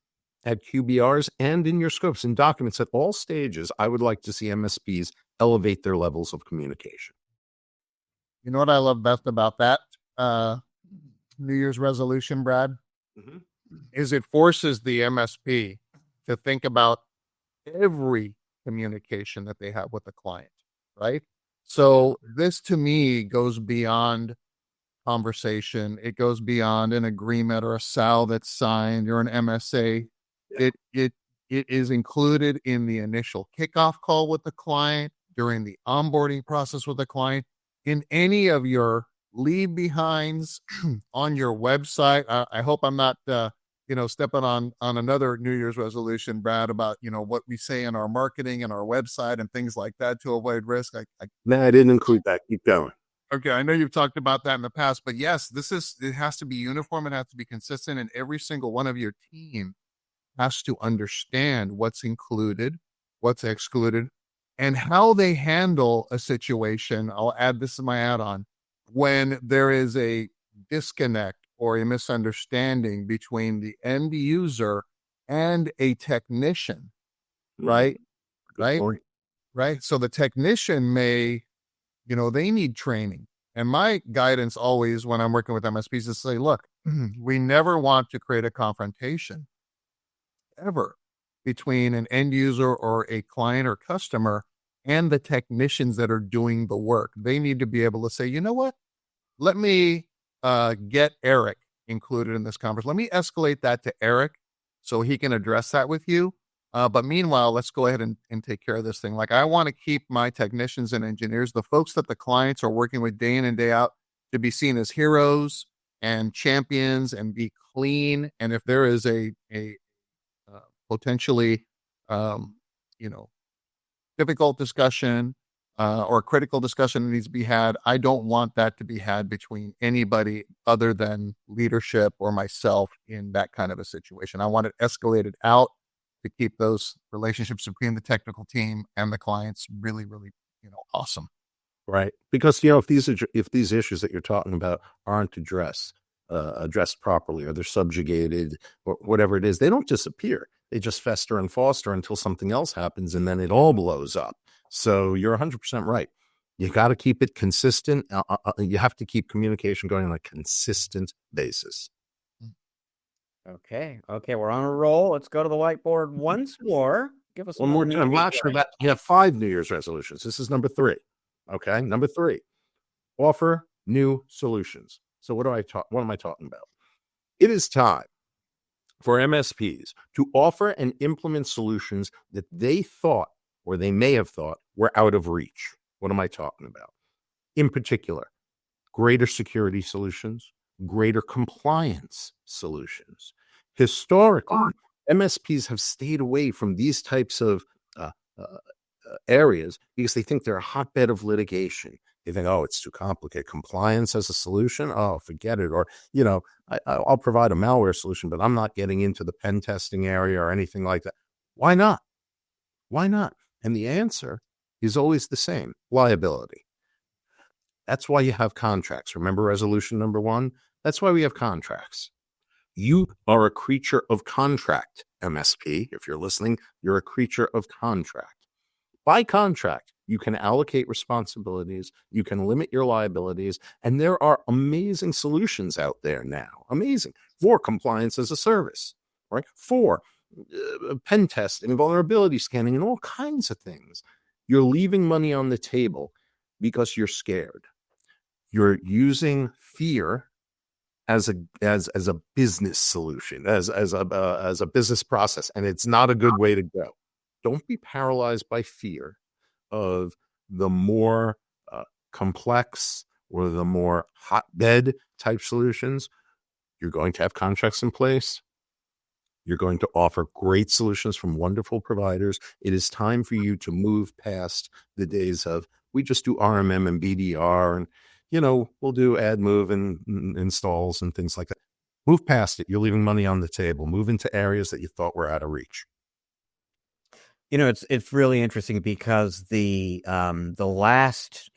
at QBRs and in your scopes and documents at all stages, I would like to see MSPs elevate their levels of communication. You know what I love best about that New Year's resolution, Brad? Mm-hmm. Is it forces the MSP to think about every communication that they have with the client, right? So this to me goes beyond conversation. It goes beyond an agreement or a SAL that's signed or an MSA. Yeah. It is included in the initial kickoff call with the client, during the onboarding process with the client, in any of your leave behinds on your website. I hope I'm not stepping on another New Year's resolution, Brad, about what we say in our marketing and our website and things like that to avoid risk. No, I didn't include that. Keep going. Okay, I know you've talked about that in the past, but yes, it has to be uniform. It has to be consistent, and every single one of your team has to understand what's included, what's excluded, and how they handle a situation. I'll add this as my add-on. When there is a disconnect or a misunderstanding between the end user and a technician, right? Good point. right? So the technician may, they need training. And my guidance always when I'm working with MSPs is say, look, we never want to create a confrontation ever between an end user or a client or customer and the technicians that are doing the work. They need to be able to say, you know what? Let me get Eric included in this conversation. Let me escalate that to Eric so he can address that with you. But meanwhile, let's go ahead and take care of this thing. Like, I want to keep my technicians and engineers, the folks that the clients are working with day in and day out, to be seen as heroes and champions and be clean. And if there is a potentially, difficult discussion or critical discussion that needs to be had, I don't want that to be had between anybody other than leadership or myself in that kind of a situation. I want it escalated out to keep those relationships between the technical team and the clients really, really, awesome. Right. Because, if these issues that you're talking about aren't addressed properly, or they're subjugated or whatever it is, they don't disappear. They just fester and foster until something else happens, and then it all blows up. So you're 100% right. You got to keep it consistent. You have to keep communication going on a consistent basis. Okay, we're on a roll. Let's go to the whiteboard once more. Give us one more time. I'm not sure that you have 5 New Year's resolutions. This is number 3. Okay, number 3. Offer new solutions. So what am I talking about? It is time for MSPs to offer and implement solutions that they thought, or they may have thought, were out of reach. What am I talking about? In particular, greater security solutions, greater compliance solutions. Historically, MSPs have stayed away from these types of areas because they think they're a hotbed of litigation. They think, oh, it's too complicated. Compliance as a solution? Oh, forget it. Or, I'll provide a malware solution, but I'm not getting into the pen testing area or anything like that. Why not? Why not? And the answer is always the same: liability. That's why you have contracts. Remember resolution number 1? That's why we have contracts. You are a creature of contract, MSP. If you're listening, you're a creature of contract. By contract, you can allocate responsibilities, you can limit your liabilities, and there are amazing solutions out there now. Amazing. For compliance as a service, right? For pen testing and vulnerability scanning and all kinds of things. You're leaving money on the table because you're scared. You're using fear as a business solution, as a business process, and it's not a good way to go. Don't be paralyzed by fear of the more complex or the more hotbed type solutions. You're going to have contracts in place. You're going to offer great solutions from wonderful providers. It is time for you to move past the days of, we just do RMM and BDR and, we'll do add, move, and installs and things like that. Move past it. You're leaving money on the table. Move into areas that you thought were out of reach. It's really interesting because the last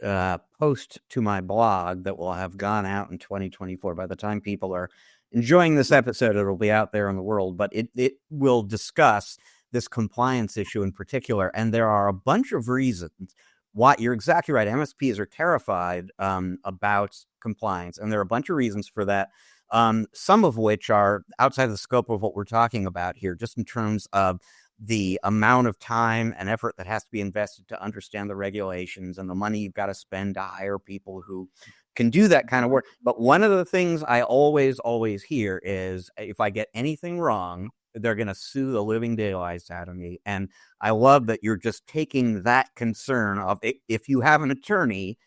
post to my blog that will have gone out in 2024, by the time people are enjoying this episode, it'll be out there in the world, but it will discuss this compliance issue in particular. And there are a bunch of reasons why. You're exactly right. MSPs are terrified about compliance, and there are a bunch of reasons for that. Some of which are outside the scope of what we're talking about here, just in terms of the amount of time and effort that has to be invested to understand the regulations and the money you've got to spend to hire people who can do that kind of work. But one of the things I always hear is, if I get anything wrong, they're going to sue the living daylights out of me. And I love that you're just taking that concern of, if you have an attorney,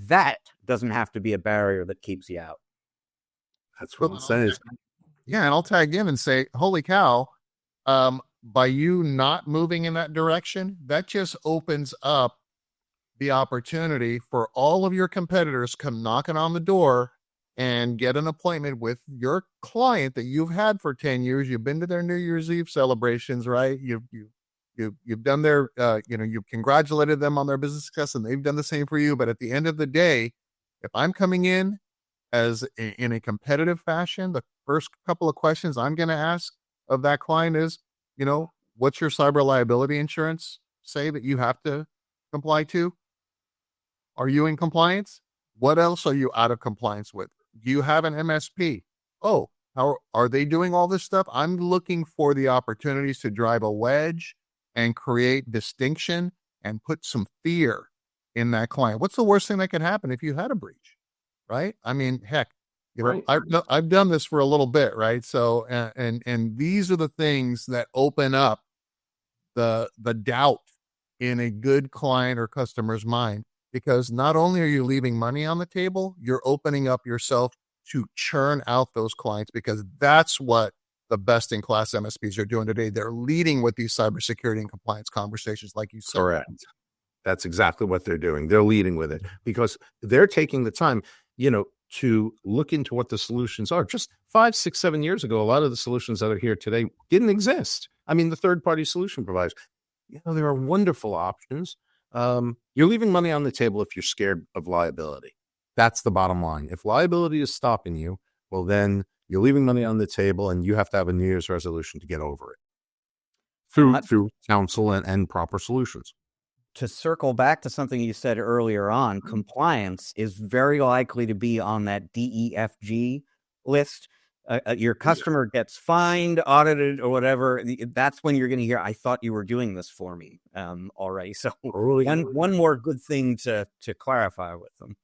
that doesn't have to be a barrier that keeps you out. That's what it says. Yeah, and I'll tag in and say, holy cow, by you not moving in that direction, that just opens up the opportunity for all of your competitors come knocking on the door and get an appointment with your client that you've had for 10 years. You've been to their New Year's Eve celebrations, right? You've done their, you've congratulated them on their business success, and they've done the same for you. But at the end of the day, if I'm coming in in a competitive fashion, the first couple of questions I'm going to ask of that client is, what's your cyber liability insurance say that you have to comply to? Are you in compliance? What else are you out of compliance with? Do you have an MSP? Oh, how are they doing all this stuff? I'm looking for the opportunities to drive a wedge and create distinction and put some fear in that client. What's the worst thing that could happen if you had a breach? Right? I mean, heck, Right. I've done this for a little bit, right? So, and these are the things that open up the doubt in a good client or customer's mind, because not only are you leaving money on the table, you're opening up yourself to churn out those clients, because that's what the best in class MSPs are doing today. They're leading with these cybersecurity and compliance conversations, like you said. Correct. That's exactly what they're doing. They're leading with it because they're taking the time, to look into what the solutions are. Just 5, 6, 7 years ago, a lot of the solutions that are here today didn't exist. I mean, the third-party solution providers, there are wonderful options. You're leaving money on the table if you're scared of liability. That's the bottom line. If liability is stopping you, well, then you're leaving money on the table and you have to have a New Year's resolution to get over it through counsel and proper solutions. To circle back to something you said earlier on, compliance is very likely to be on that DEFG list. Your customer gets fined, audited, or whatever. That's when you're going to hear, I thought you were doing this for me already. So one more good thing to clarify with them.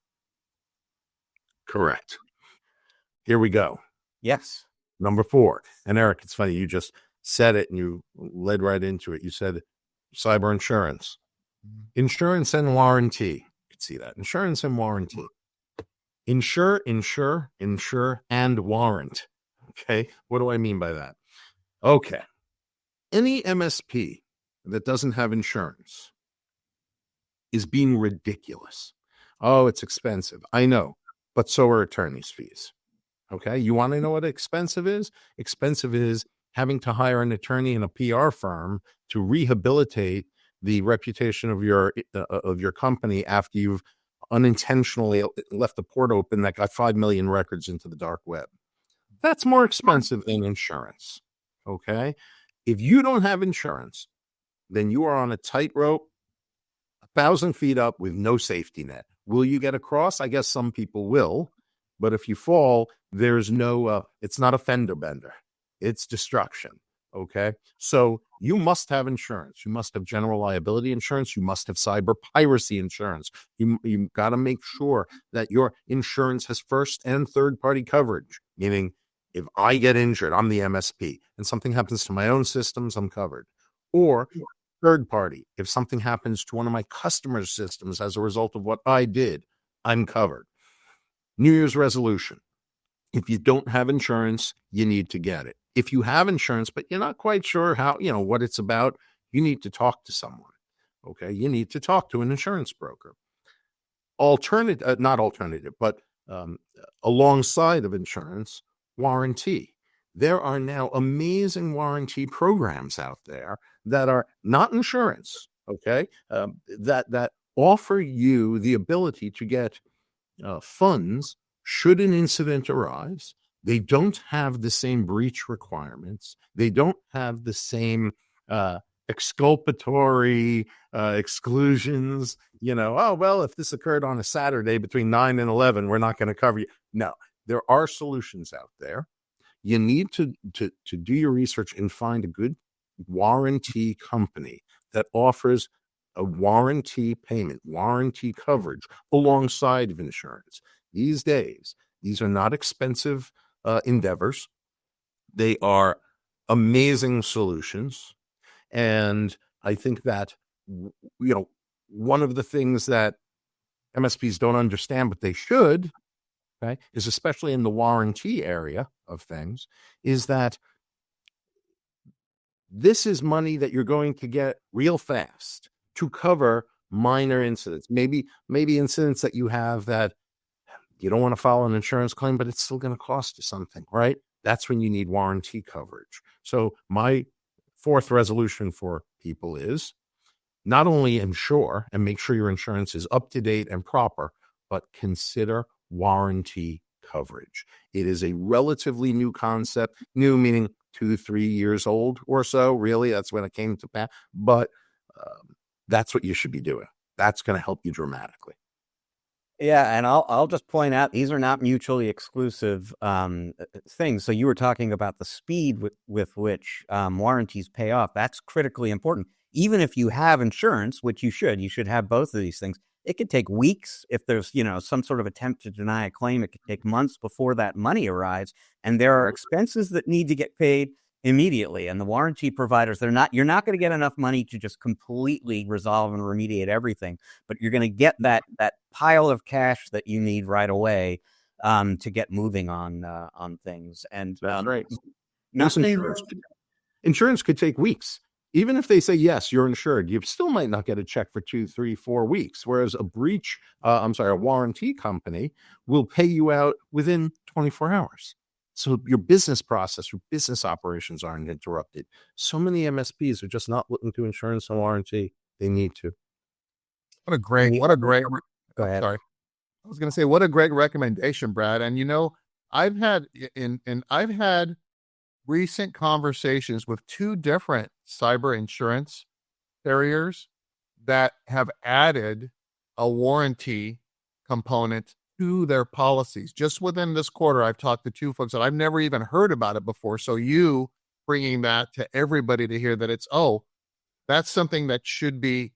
Correct. Here we go. Yes. Number 4. And Eric, it's funny, you just said it and you led right into it. You said cyber insurance. Insurance and warranty. You can see that. Insurance and warranty. Insure, and warrant. Okay. What do I mean by that? Okay. Any MSP that doesn't have insurance is being ridiculous. Oh, it's expensive. I know, but so are attorney's fees. Okay. You want to know what expensive is? Expensive is having to hire an attorney and a PR firm to rehabilitate the reputation of your company after you've unintentionally left the port open that got 5 million records into the dark web. That's more expensive than insurance. Okay. If you don't have insurance, then you are on a tightrope, 1,000 feet up with no safety net. Will you get across? I guess some people will, but if you fall, there's no, it's not a fender bender. It's destruction. Okay. So you must have insurance. You must have general liability insurance. You must have cyber piracy insurance. You got to make sure that your insurance has first and third party coverage, meaning if I get injured, I'm the MSP and something happens to my own systems, I'm covered. Or third party, if something happens to one of my customers' systems as a result of what I did, I'm covered. New Year's resolution. If you don't have insurance, you need to get it. If you have insurance, but you're not quite sure how, what it's about, you need to talk to someone. Okay. You need to talk to an insurance broker. Not alternative, but alongside of insurance, warranty. There are now amazing warranty programs out there that are not insurance. Okay. That offer you the ability to get funds should an incident arise. They don't have the same breach requirements. They don't have the same exculpatory exclusions. If this occurred on a Saturday between 9 and 11, we're not going to cover you. No, there are solutions out there. You need to do your research and find a good warranty company that offers a warranty payment, warranty coverage alongside of insurance. These days, these are not expensive endeavors. They are amazing solutions. And I think that, one of the things that MSPs don't understand, but they should, okay, is especially in the warranty area of things, is that this is money that you're going to get real fast to cover minor incidents. Maybe incidents that you have that you don't want to file an insurance claim, but it's still going to cost you something, right? That's when you need warranty coverage. So my 4th resolution for people is not only insure and make sure your insurance is up to date and proper, but consider warranty coverage. It is a relatively new concept, new meaning 2-3 years old or so, really. That's when it came to pass. But that's what you should be doing. That's going to help you dramatically. Yeah, and I'll just point out these are not mutually exclusive things. So you were talking about the speed with which warranties pay off. That's critically important. Even if you have insurance, which you should have both of these things. It could take weeks if there's some sort of attempt to deny a claim. It could take months before that money arrives, and there are expenses that need to get paid immediately. And the warranty providers, you're not going to get enough money to just completely resolve and remediate everything, but you're going to get that pile of cash that you need right away to get moving on things. And that's right. Nothing. Insurance could take weeks. Even if they say, yes, you're insured, you still might not get a check for 2, 3, 4 weeks. Whereas a warranty company will pay you out within 24 hours. So your business process, your business operations aren't interrupted. So many MSPs are just not looking to insurance and warranty. They need to. What a great. Go ahead. Sorry. I was going to say, what a great recommendation, Brad. And I've had recent conversations with 2 different cyber insurance carriers that have added a warranty component to their policies. Just within this quarter, I've talked to 2 folks that I've never even heard about it before. So you bringing that to everybody to hear that that's something that should be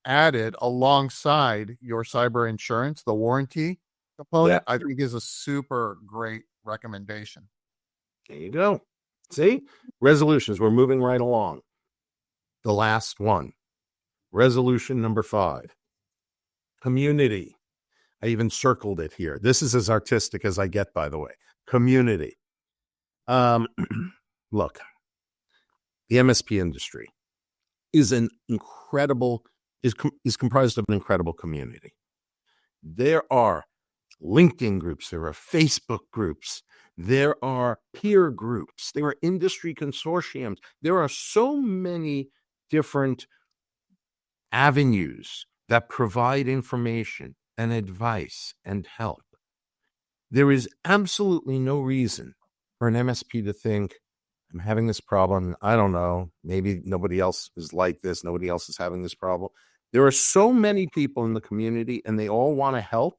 added alongside your cyber insurance, the warranty component, I think is a super great recommendation. There you go. See? Resolutions. We're moving right along. The last one. Resolution number 5. Community. I even circled it here. This is as artistic as I get, by the way. Community. Look, the MSP industry is comprised of an incredible community. There are LinkedIn groups, there are Facebook groups, there are peer groups, there are industry consortiums. There are so many different avenues that provide information and advice and help. There is absolutely no reason for an MSP to think, I'm having this problem. I don't know. Maybe nobody else is like this. Nobody else is having this problem. There are so many people in the community and they all want to help.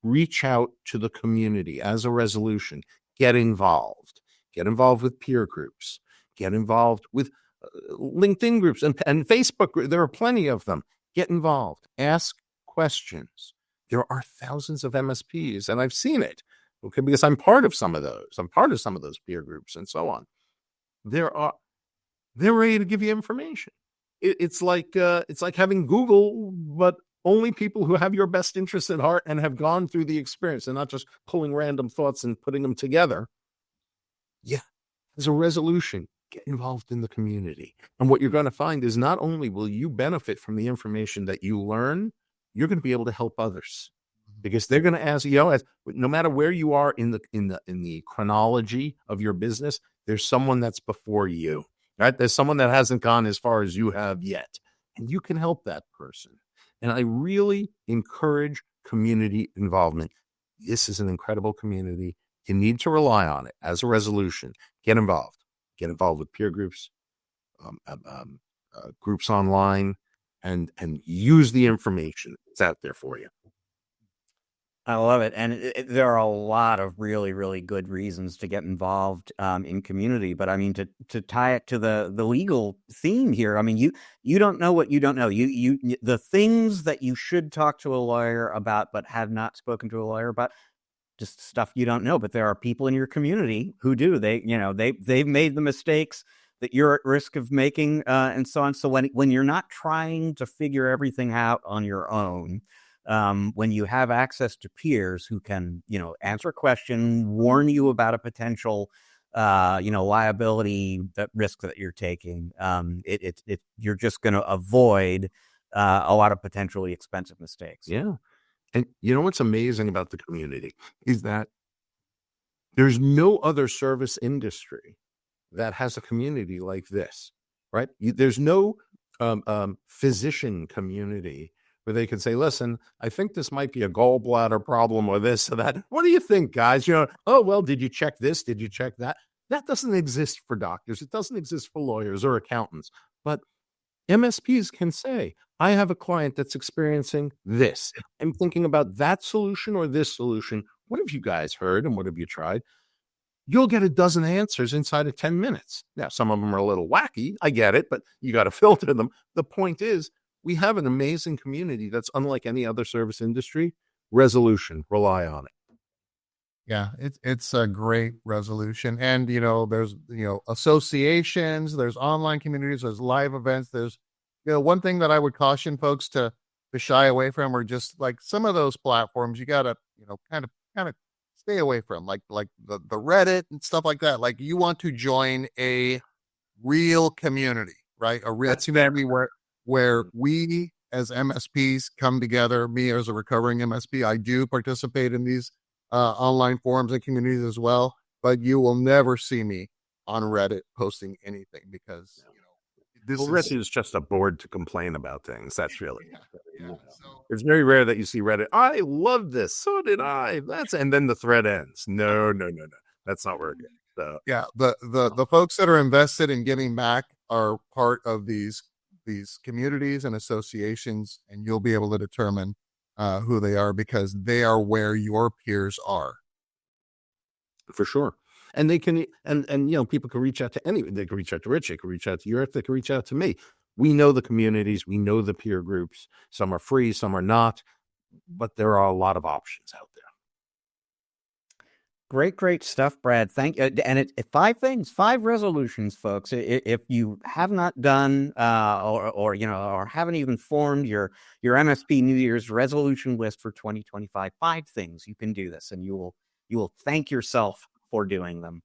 Reach out to the community as a resolution. Get involved. Get involved with peer groups. Get involved with LinkedIn groups and Facebook groups. There are plenty of them. Get involved. Ask questions. There are thousands of MSPs, and I've seen it, okay, because I'm part of some of those. I'm part of some of those peer groups and so on. They're ready to give you information. It's like having Google, but only people who have your best interests at heart and have gone through the experience and not just pulling random thoughts and putting them together. Yeah, as a resolution, get involved in the community. And what you're going to find is not only will you benefit from the information that you learn, you're going to be able to help others because they're going to ask you, no matter where you are in the chronology of your business, there's someone that's before you, right? There's someone that hasn't gone as far as you have yet, and you can help that person. And I really encourage community involvement. This is an incredible community. You need to rely on it as a resolution. Get involved. Get involved with peer groups, groups online, and use the information that's out there for you. I love it. And there are a lot of really, really good reasons to get involved in community. But I mean, to tie it to the legal theme here, I mean, you don't know what you don't know. The things that you should talk to a lawyer about, but have not spoken to a lawyer about, just stuff you don't know. But there are people in your community who do. They've made the mistakes that you're at risk of making, and so on. So when you're not trying to figure everything out on your own, when you have access to peers who can, answer a question, warn you about a potential, liability, that risk that you're taking, you're just going to avoid a lot of potentially expensive mistakes. Yeah. And what's amazing about the community is that there's no other service industry that has a community like this, right? There's no physician community where they can say, listen, I think this might be a gallbladder problem or this or that. What do you think, guys? Oh, well, did you check this? Did you check that? That doesn't exist for doctors. It doesn't exist for lawyers or accountants. But MSPs can say, I have a client that's experiencing this. I'm thinking about that solution or this solution. What have you guys heard and what have you tried? You'll get a dozen answers inside of 10 minutes. Now, some of them are a little wacky. I get it, but you got to filter them. The point is, we have an amazing community that's unlike any other service industry. Resolution, rely on it. Yeah, it's a great resolution. And, there's, associations, there's online communities, there's live events. There's, one thing that I would caution folks to shy away from are just like some of those platforms you got to, kind of stay away from, like the Reddit and stuff like that. Like you want to join a real community, right? A real community where we as MSPs come together. Me as a recovering MSP, I do participate in these online forums and communities as well, but you will never see me on Reddit posting anything because Reddit is just a board to complain about things. That's really So, it's very rare that you see Reddit. I love this. So did I. And then the thread ends. No. That's not working. So yeah, the folks that are invested in giving back are part of these communities and associations, and you'll be able to determine who they are because they are where your peers are. For sure. And they can, and people can reach out to anyone. They can reach out to Rich. They can reach out to Erick. They can reach out to me. We know the communities. We know the peer groups. Some are free, some are not, but there are a lot of options out there. Great stuff, Brad. Thank you. And 5 resolutions, folks. If you have not done or haven't even formed your MSP New Year's resolution list for 2025, 5 things you can do this, and you will thank yourself for doing them.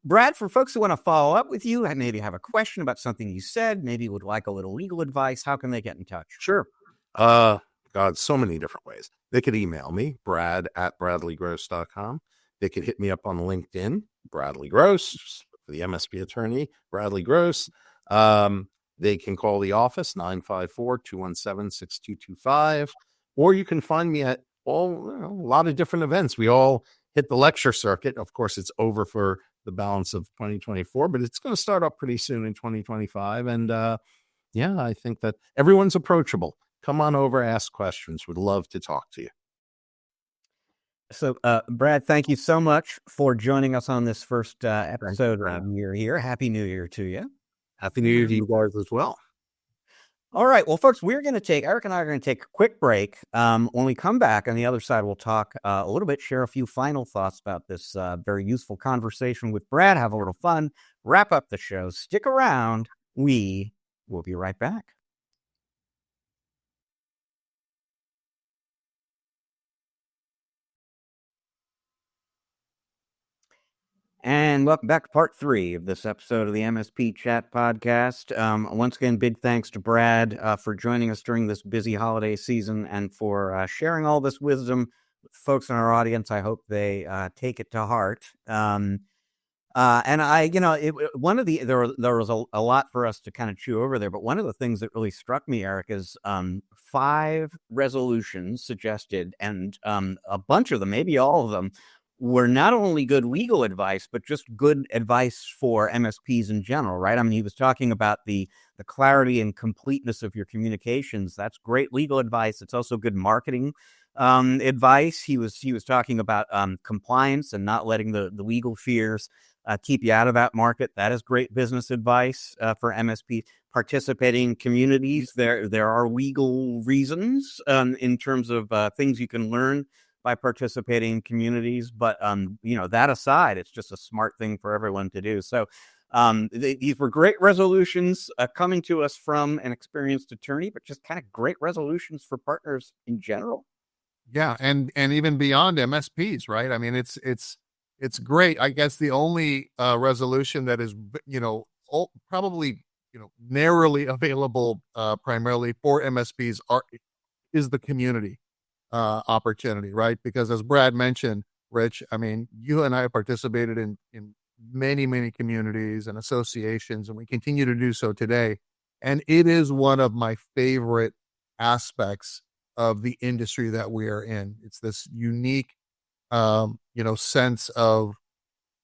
Brad, for folks who want to follow up with you, maybe have a question about something you said, maybe would like a little legal advice, how can they get in touch? Sure. God, so many different ways. They could email me, brad@bradleygross.com. They could hit me up on LinkedIn, Bradley Gross, the MSP attorney, Bradley Gross. They can call the office, 954-217-6225. Or you can find me at a lot of different events. We all hit the lecture circuit. Of course, it's over for the balance of 2024, but it's going to start up pretty soon in 2025. And I think that everyone's approachable. Come on over, ask questions. Would love to talk to you. So, Brad, thank you so much for joining us on this first episode of the year here. Happy New Year to you. Happy New Year to you guys as well. All right. Well, folks, Erick and I are going to take a quick break. When we come back on the other side, we'll talk a little bit, share a few final thoughts about this very useful conversation with Brad, have a little fun, wrap up the show. Stick around. We will be right back. And welcome back to part 3 of this episode of the MSP Chat Podcast. Once again, big thanks to Brad for joining us during this busy holiday season and for sharing all this wisdom with folks in our audience. I hope they take it to heart. And I, there was a lot for us to kind of chew over there, but one of the things that really struck me, Erick, is 5 resolutions suggested, and a bunch of them, maybe all of them, were not only good legal advice, but just good advice for MSPs in general, right? I mean, he was talking about the clarity and completeness of your communications. That's great legal advice. It's also good marketing advice. He was talking about compliance and not letting the legal fears keep you out of that market. That is great business advice for MSP. Participating communities, there are legal reasons in terms of things you can learn by participating in communities. But, that aside, it's just a smart thing for everyone to do. So these were great resolutions coming to us from an experienced attorney, but just kind of great resolutions for partners in general. Yeah. And even beyond MSPs, right? I mean, it's great. I guess the only resolution that is, probably, narrowly available primarily for MSPs is the community opportunity, right? Because as Brad mentioned, Rich, I mean, you and I have participated in many, many communities and associations, and we continue to do so today. And it is one of my favorite aspects of the industry that we are in. It's this unique, sense of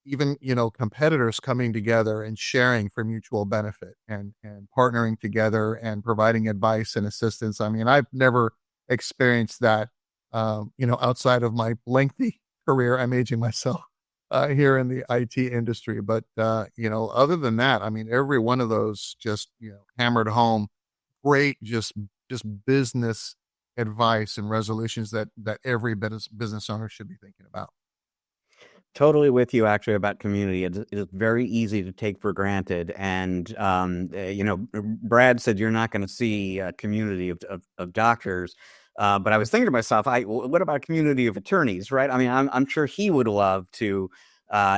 even, competitors coming together and sharing for mutual benefit and partnering together and providing advice and assistance. I mean, I've never experienced that, outside of my lengthy career. I'm aging myself here in the IT industry. But, other than that, I mean, every one of those just, hammered home great, just business advice and resolutions that every business owner should be thinking about. Totally with you, actually, about community. It's very easy to take for granted. And, Brad said you're not going to see a community of doctors. But I was thinking to myself, what about a community of attorneys, right? I mean, I'm sure he would love to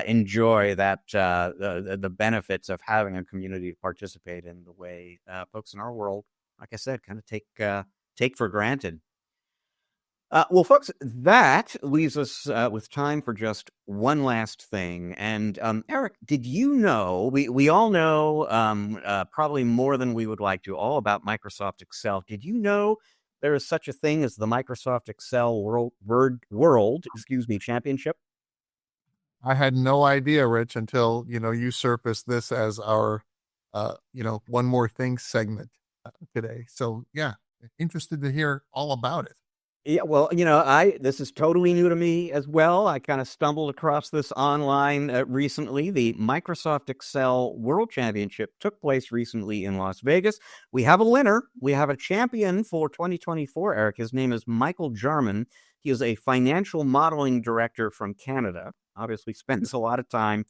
enjoy that the benefits of having a community participate in the way folks in our world, like I said, kind of take for granted. Well, folks, that leaves us with time for just one last thing. And Eric, did you know, we all know probably more than we would like to, all about Microsoft Excel. Did you know there is such a thing as the Microsoft Excel World Championship? I had no idea, Rich, until, you surfaced this as our, one more thing segment today. So yeah, interested to hear all about it. Yeah, well, this is totally new to me as well. I kind of stumbled across this online recently. The Microsoft Excel World Championship took place recently in Las Vegas. We have a winner. We have a champion for 2024, Eric. His name is Michael Jarman. He is a financial modeling director from Canada. Obviously spends a lot of time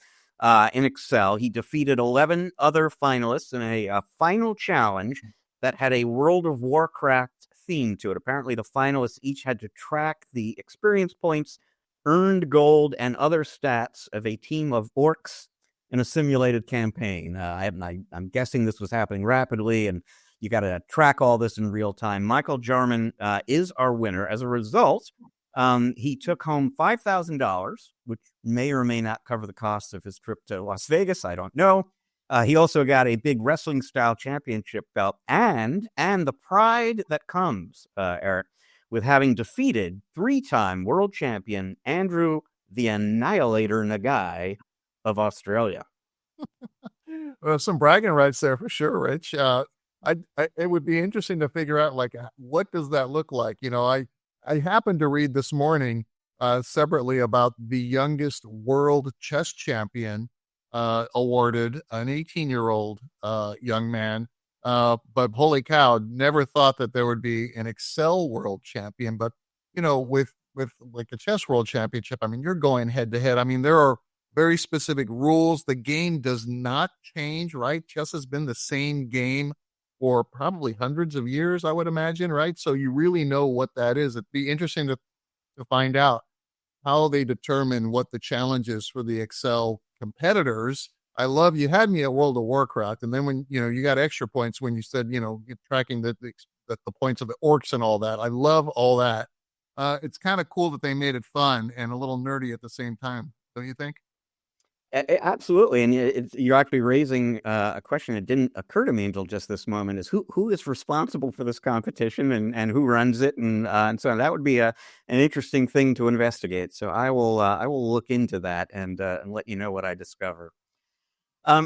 in Excel. He defeated 11 other finalists in a final challenge that had a World of Warcraft theme to it. Apparently, the finalists each had to track the experience points, earned gold, and other stats of a team of orcs in a simulated campaign. I'm guessing this was happening rapidly, and you got to track all this in real time. Michael Jarman is our winner. As a result, he took home $5,000, which may or may not cover the cost of his trip to Las Vegas. I don't know. He also got a big wrestling style championship belt and the pride that comes, Eric, with having defeated 3-time world champion Andrew the Annihilator Nagai of Australia. Well, some bragging rights there for sure, Rich. It would be interesting to figure out, like, what does that look like? I happened to read this morning separately about the youngest world chess champion awarded, an 18-year-old young man. But holy cow, never thought that there would be an Excel world champion. But, with like a chess world championship, I mean, you're going head to head. I mean, there are very specific rules. The game does not change, right? Chess has been the same game for probably hundreds of years, I would imagine, right? So you really know what that is. It'd be interesting to find out how they determine what the challenge is for the Excel competitors. I love, you had me at World of Warcraft, and then when you got extra points when you said you're tracking the points of the orcs and all that. I love all that. It's kind of cool that they made it fun and a little nerdy at the same time, don't you think? Absolutely, and you're actually raising a question that didn't occur to me until just this moment: is who is responsible for this competition and who runs it, and so on. That would be an interesting thing to investigate. So I will look into that and let you know what I discover.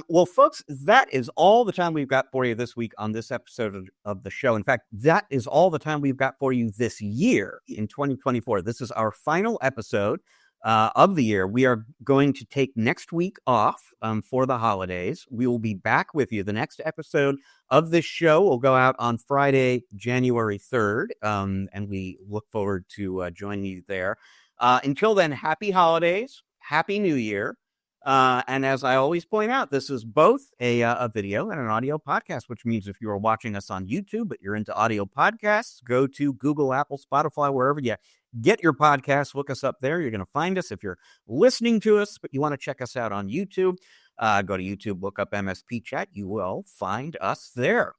Well, folks, that is all the time we've got for you this week on this episode of the show. In fact, that is all the time we've got for you this year in 2024. This is our final episode of the year. We are going to take next week off for the holidays. We will be back with you. The next episode of this show will go out on Friday, January 3rd, and we look forward to joining you there. Until then, happy holidays, happy New Year. And as I always point out, this is both a video and an audio podcast, which means if you are watching us on YouTube, but you're into audio podcasts, go to Google, Apple, Spotify, wherever you get your podcasts, look us up there. You're going to find us. If you're listening to us, but you want to check us out on YouTube, go to YouTube, look up MSP Chat. You will find us there.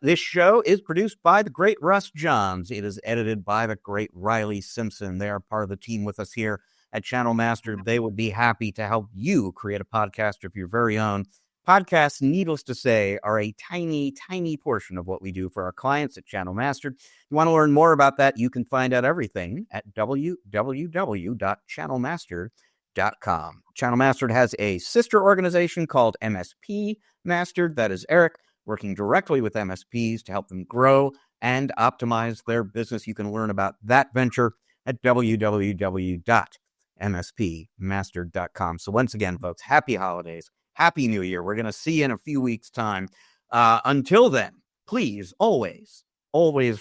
This show is produced by the great Russ Johns. It is edited by the great Riley Simpson. They are part of the team with us here at Channel Master. They would be happy to help you create a podcast of your very own. Podcasts, needless to say, are a tiny, tiny portion of what we do for our clients at Channel Master. If you want to learn more about that, you can find out everything at www.channelmaster.com. Channel Mastered has a sister organization called MSP Mastered. That is Eric working directly with MSPs to help them grow and optimize their business. You can learn about that venture at www.mspmastered.com. So once again, folks, happy holidays, happy new year. We're going to see you in a few weeks' time. Until then, please always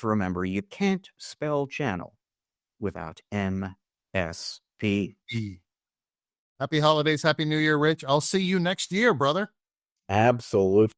remember you can't spell channel without MSP. Happy holidays, happy new year, Rich. I'll see you next year, brother. Absolutely.